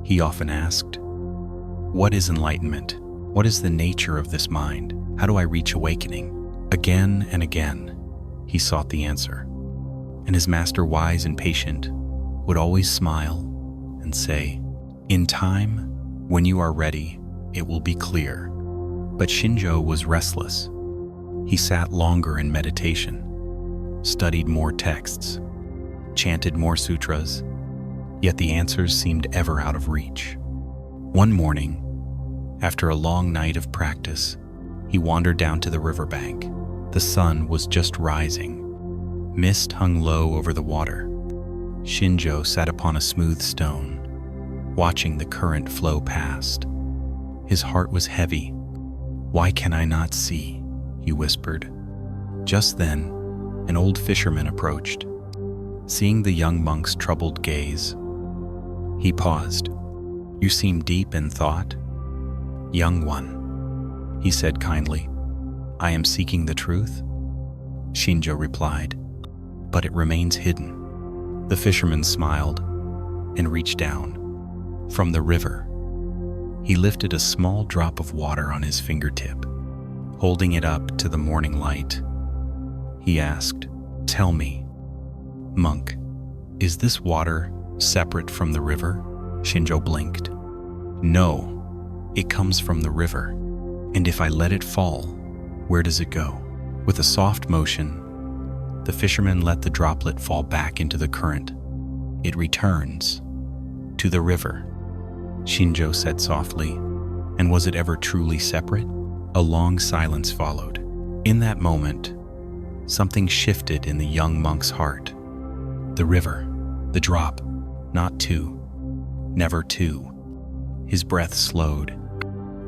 he often asked, "what is enlightenment? What is the nature of this mind? How do I reach awakening?" Again and again, he sought the answer. And his master, wise and patient, would always smile and say, "In time, when you are ready, it will be clear." But Shinjo was restless. He sat longer in meditation, studied more texts, chanted more sutras, yet the answers seemed ever out of reach. One morning, after a long night of practice, he wandered down to the riverbank. The sun was just rising. Mist hung low over the water. Shinjo sat upon a smooth stone, watching the current flow past. His heart was heavy. "Why can I not see?" he whispered. Just then, an old fisherman approached. Seeing the young monk's troubled gaze, he paused. "You seem deep in thought." "Young one," he said kindly, "I am seeking the truth." Shinjo replied, "But it remains hidden." The fisherman smiled and reached down. From the river, he lifted a small drop of water on his fingertip. Holding it up to the morning light, he asked, "Tell me, monk, is this water separate from the river?" Shinjo blinked. "No, it comes from the river. And if I let it fall, where does it go?" With a soft motion, the fisherman let the droplet fall back into the current. "It returns to the river," Shinjo said softly. "And was it ever truly separate?" A long silence followed. In that moment, something shifted in the young monk's heart. The river, the drop, not two, never two. His breath slowed.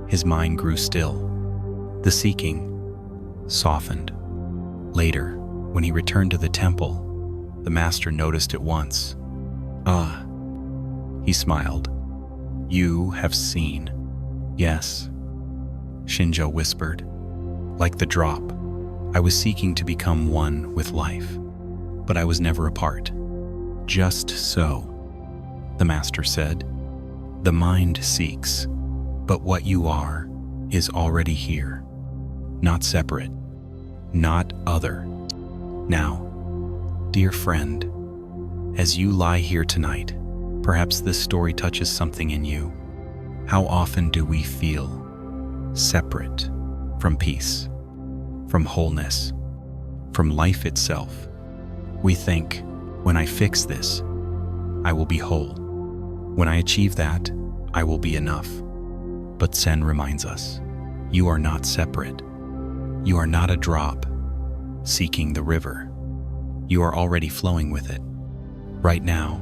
His mind grew still. The seeking softened. Later, when he returned to the temple, the master noticed at once. "Ah," he smiled. "You have seen." "Yes," Shinjo whispered. "Like the drop, I was seeking to become one with life, but I was never apart." "Just so," the master said. "The mind seeks, but what you are is already here. Not separate, not other. Now, dear friend, as you lie here tonight, perhaps this story touches something in you. How often do we feel separate from peace, from wholeness, from life itself? We think, when I fix this, I will be whole. When I achieve that, I will be enough. But Zen reminds us, you are not separate. You are not a drop seeking the river. You are already flowing with it. Right now,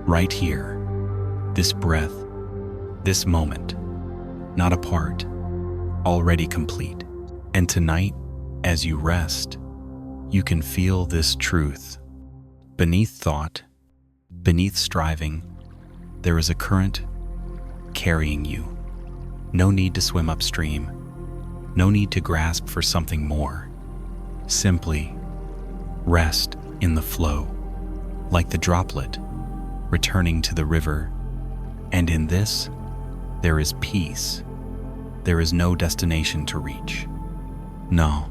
right here, this breath, this moment, not apart, already complete. And tonight, as you rest, you can feel this truth. Beneath thought, beneath striving, there is a current carrying you. No need to swim upstream. No need to grasp for something more. Simply rest in the flow, like the droplet returning to the river. And in this, there is peace. There is no destination to reach. No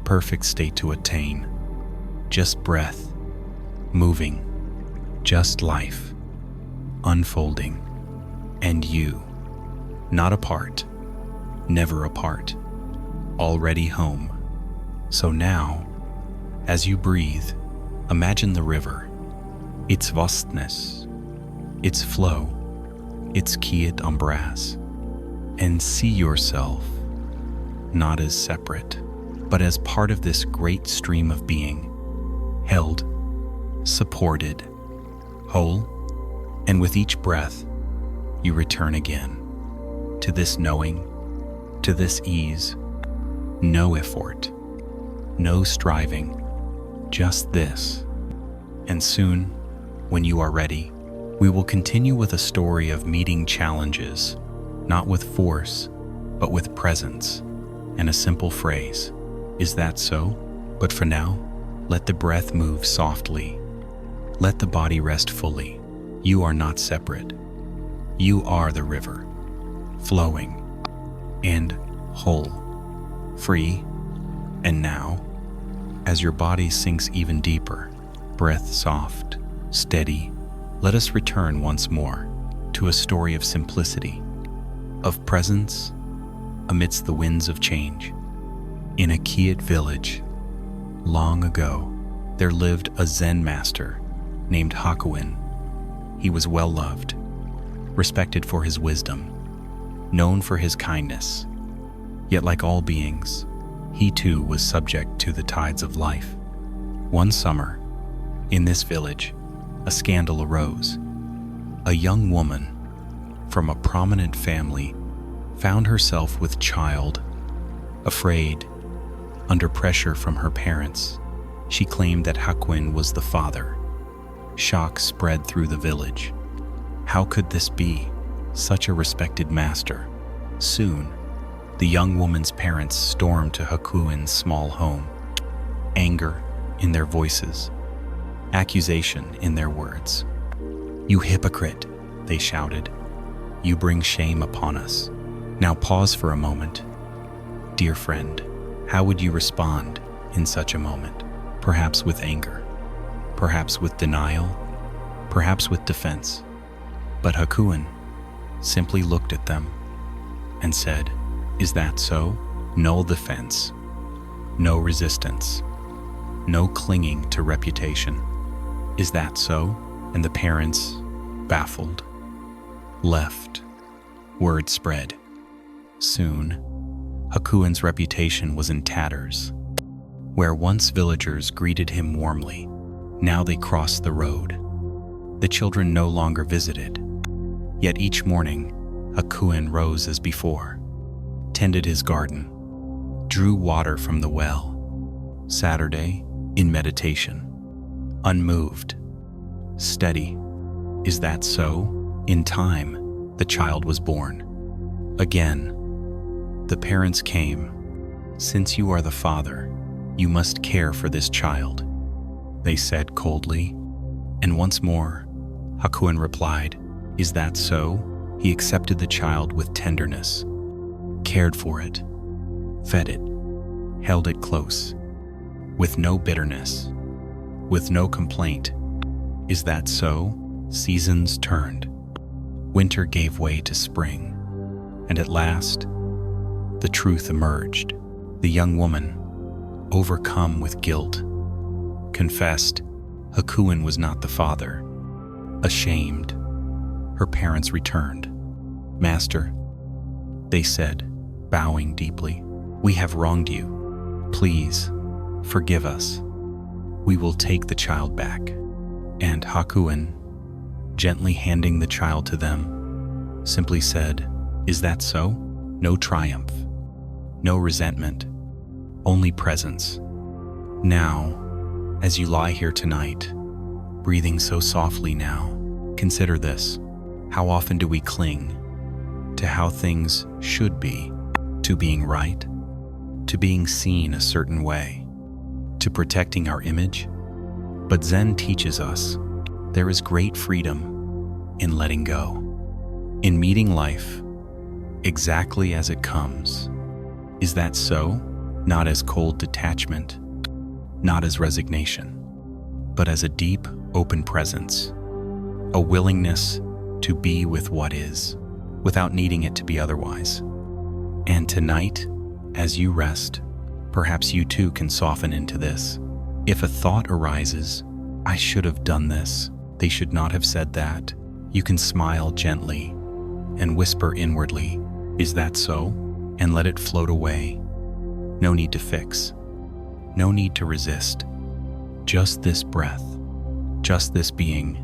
perfect state to attain. Just breath, moving, just life, unfolding. And you, not apart, never apart, already home. So now, as you breathe, imagine the river, its vastness, its flow, its quiet embrace, and see yourself not as separate, but as part of this great stream of being, held, supported, whole, and with each breath, you return again to this knowing, to this ease, no effort, no striving, just this. And soon, when you are ready, we will continue with a story of meeting challenges, not with force, but with presence, and a simple phrase, "Is that so?" But for now, let the breath move softly. Let the body rest fully. You are not separate. You are the river, flowing and whole, free. And now, as your body sinks even deeper, breath soft, steady, let us return once more to a story of simplicity, of presence amidst the winds of change. In a quiet village, long ago, there lived a Zen master named Hakuin. He was well loved, respected for his wisdom, known for his kindness. Yet like all beings, he too was subject to the tides of life. One summer, in this village, a scandal arose. A young woman from a prominent family found herself with child. Afraid, under pressure from her parents, she claimed that Hakuin was the father. Shock spread through the village. How could this be? Such a respected master. Soon, the young woman's parents stormed to Hakuin's small home. Anger in their voices, accusation in their words. "You hypocrite," they shouted. "You bring shame upon us." Now pause for a moment. Dear friend, How would you respond in such a moment? Perhaps with anger, perhaps with denial, perhaps with defense. But Hakuin simply looked at them and said, "Is that so?" No defense, no resistance, no clinging to reputation. Is that so? And the parents, baffled, left. Word spread. Soon, Hakuin's reputation was in tatters. Where once villagers greeted him warmly, now they crossed the road. The children no longer visited. Yet each morning, Hakuin rose as before, tended his garden, drew water from the well. Saturday, in meditation, unmoved, steady. Is that so? In time, the child was born. Again, the parents came. "Since you are the father, you must care for this child," they said coldly. And once more, Hakuin replied, "Is that so?" He accepted the child with tenderness, cared for it, fed it, held it close, with no bitterness, with no complaint. Is that so? Seasons turned. Winter gave way to spring, and at last, the truth emerged. The young woman, overcome with guilt, confessed Hakuin was not the father. Ashamed, her parents returned. "Master," they said, bowing deeply, "we have wronged you. Please, forgive us. We will take the child back." And Hakuin, gently handing the child to them, simply said, "Is that so?" No triumph, no resentment, only presence. Now, as you lie here tonight, breathing so softly now, consider this. How often do we cling to how things should be, to being right, to being seen a certain way, to protecting our image? But Zen teaches us there is great freedom in letting go, in meeting life exactly as it comes. Is that so? Not as cold detachment, not as resignation, but as a deep, open presence, a willingness to be with what is, without needing it to be otherwise. And tonight, as you rest, perhaps you too can soften into this. If a thought arises, "I should have done this, they should not have said that," you can smile gently and whisper inwardly, "Is that so?" and let it float away. No need to fix, no need to resist. Just this breath, just this being.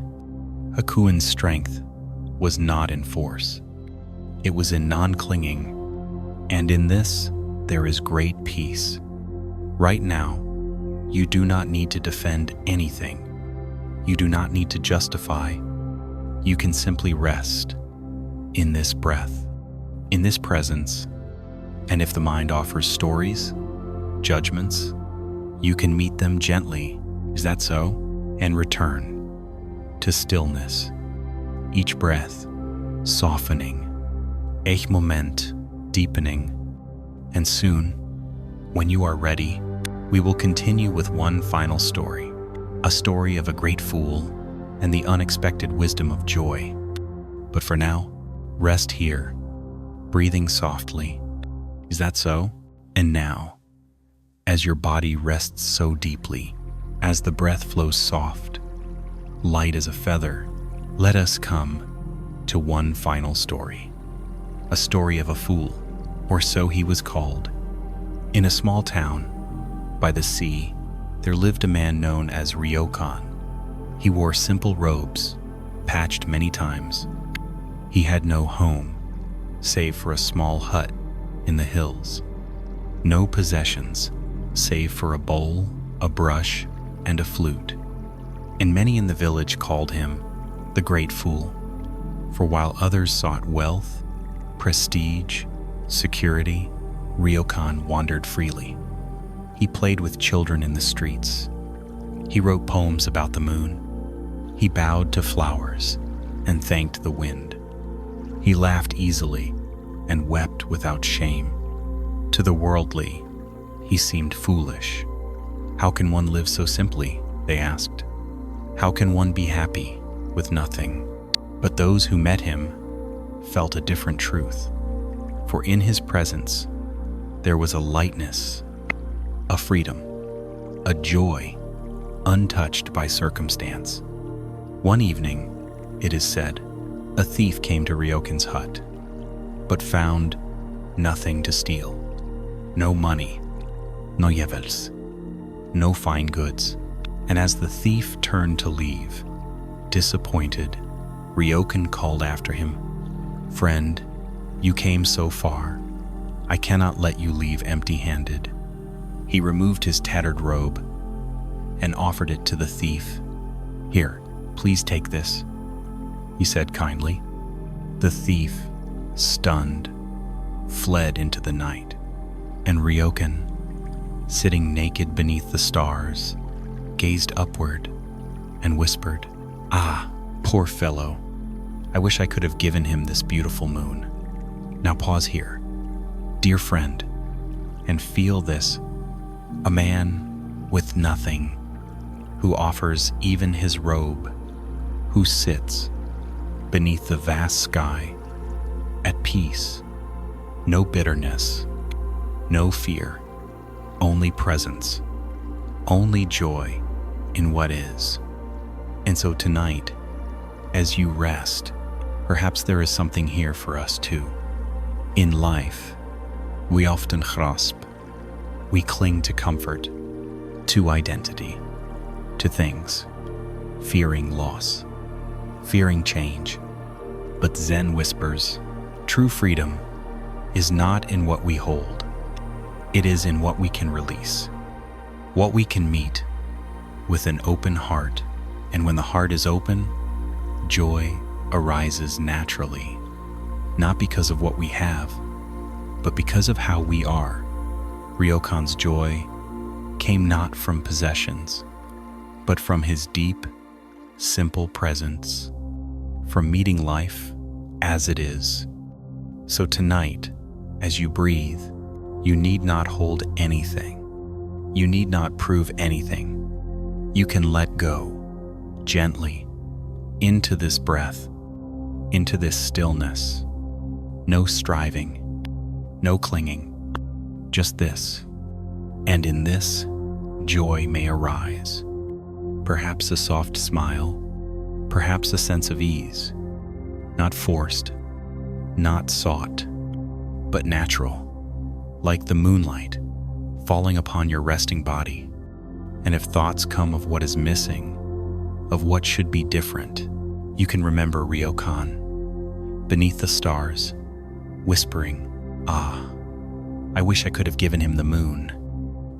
Hakuin's strength was not in force. It was in non-clinging, and in this there is great peace. Right now, you do not need to defend anything. You do not need to justify. You can simply rest in this breath, in this presence. And if the mind offers stories, judgments, you can meet them gently. Is that so? And return to stillness. Each breath softening, each moment deepening. And soon, when you are ready, we will continue with one final story, a story of a great fool and the unexpected wisdom of joy. But for now, rest here, breathing softly. Is that so? And now, as your body rests so deeply, as the breath flows soft, light as a feather, let us come to one final story. A story of a fool, or so he was called. In a small town, by the sea, there lived a man known as Ryokan. He wore simple robes, patched many times. He had no home, save for a small hut in the hills. No possessions, save for a bowl, a brush, and a flute. And many in the village called him the Great Fool. For while others sought wealth, prestige, security, Ryokan wandered freely. He played with children in the streets. He wrote poems about the moon. He bowed to flowers and thanked the wind. He laughed easily and wept without shame. To the worldly, He seemed foolish. How can one live so simply? They asked. How can one be happy with nothing? But those who met him felt a different truth. For in his presence, there was a lightness, a freedom, a joy untouched by circumstance. One evening, it is said, a thief came to Ryokan's hut, but found nothing to steal. No money, no jewels, no fine goods. And as the thief turned to leave, disappointed, Ryokan called after him, "Friend, you came so far. I cannot let you leave empty-handed." He removed his tattered robe and offered it to the thief. "Here, please take this," he said kindly. The thief, stunned, fled into the night, and Ryokan, sitting naked beneath the stars, gazed upward and whispered, "Ah, poor fellow. I wish I could have given him this beautiful moon. Now pause here, dear friend, and feel this. A man with nothing, who offers even his robe, who sits beneath the vast sky, at peace, no bitterness, no fear, only presence, only joy in what is." And so tonight, as you rest, perhaps there is something here for us too. In life, we often grasp, we cling to comfort, to identity, to things, fearing loss, fearing change. But Zen whispers, true freedom is not in what we hold. It is in what we can release, what we can meet with an open heart. And when the heart is open, joy arises naturally, not because of what we have, but because of how we are. Ryokan's joy came not from possessions, but from his deep, simple presence, from meeting life as it is. So tonight, as you breathe, you need not hold anything. You need not prove anything. You can let go gently into this breath, into this stillness. No striving, no clinging, just this. And in this, joy may arise. Perhaps a soft smile, perhaps a sense of ease, not forced, not sought, but natural, like the moonlight falling upon your resting body. And if thoughts come of what is missing, of what should be different, you can remember Ryokan beneath the stars, whispering, "Ah, I wish I could have given him the moon."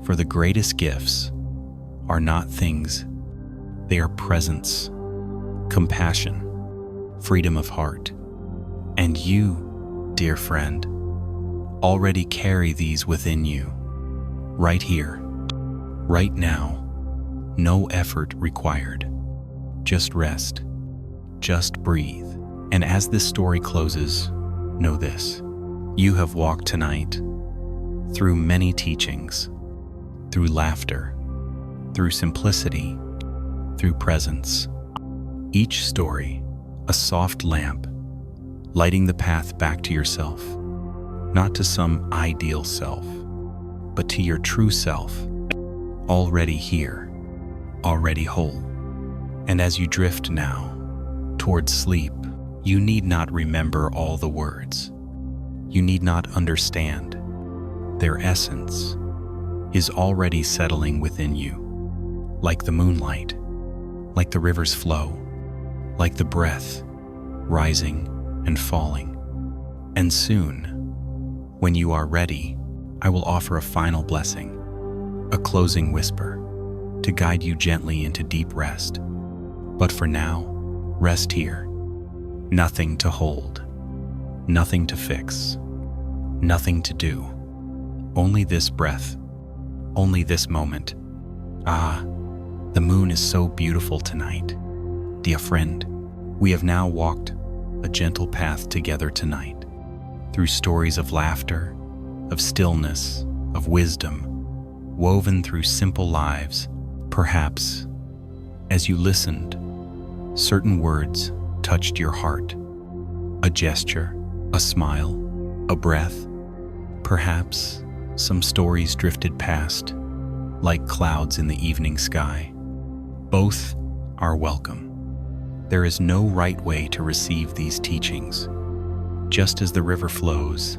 For the greatest gifts are not things, they are presence, compassion, freedom of heart. And you, dear friend, already carry these within you, right here, right now. No effort required. Just rest, just breathe. And as this story closes, know this: you have walked tonight through many teachings, through laughter, through simplicity, through presence. Each story, a soft lamp, lighting the path back to yourself, not to some ideal self, but to your true self, already here, already whole. And as you drift now towards sleep, you need not remember all the words. You need not understand. Their essence is already settling within you, like the moonlight, like the river's flow, like the breath rising and falling. And soon, when you are ready, I will offer a final blessing, a closing whisper, to guide you gently into deep rest. But for now, rest here. Nothing to hold, nothing to fix, nothing to do. Only this breath, only this moment. Ah, the moon is so beautiful tonight. Dear friend, we have now walked a gentle path together tonight, through stories of laughter, of stillness, of wisdom, woven through simple lives. Perhaps, as you listened, certain words touched your heart. A gesture, a smile, a breath. Perhaps some stories drifted past, like clouds in the evening sky. Both are welcome. There is no right way to receive these teachings. Just as the river flows,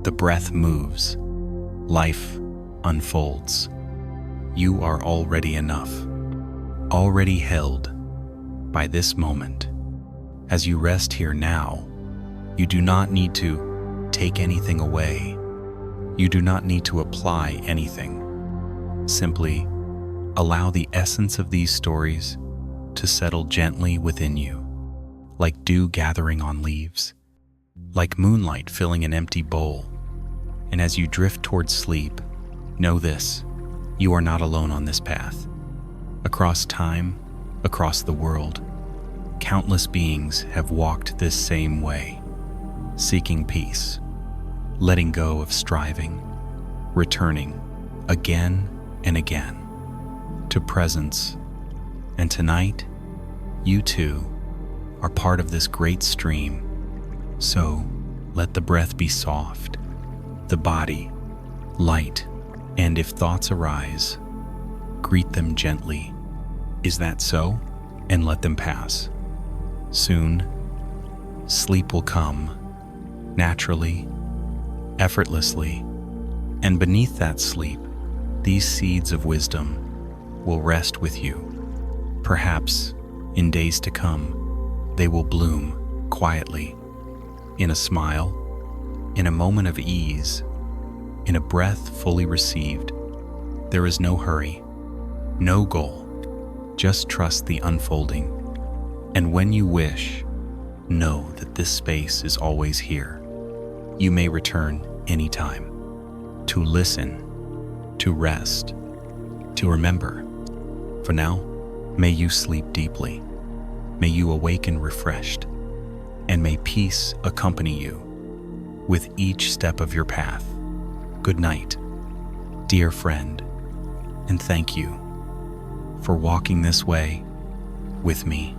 the breath moves, life unfolds. You are already enough, already held by this moment. As you rest here now, you do not need to take anything away. You do not need to apply anything. Simply allow the essence of these stories to settle gently within you, like dew gathering on leaves, like moonlight filling an empty bowl. And as you drift towards sleep, know this: you are not alone on this path. Across time, across the world, countless beings have walked this same way, seeking peace, letting go of striving, returning again and again to presence. And tonight, you too are part of this great stream. So let the breath be soft, the body light, and if thoughts arise, greet them gently. Is that so? And let them pass. Soon, sleep will come, naturally, effortlessly, and beneath that sleep, these seeds of wisdom will rest with you. Perhaps, in days to come, they will bloom quietly, in a smile, in a moment of ease, in a breath fully received. There is no hurry, no goal, just trust the unfolding. And when you wish, know that this space is always here. You may return anytime, to listen, to rest, to remember. For now, may you sleep deeply, may you awaken refreshed, and may peace accompany you with each step of your path. Good night, dear friend, and thank you for walking this way with me.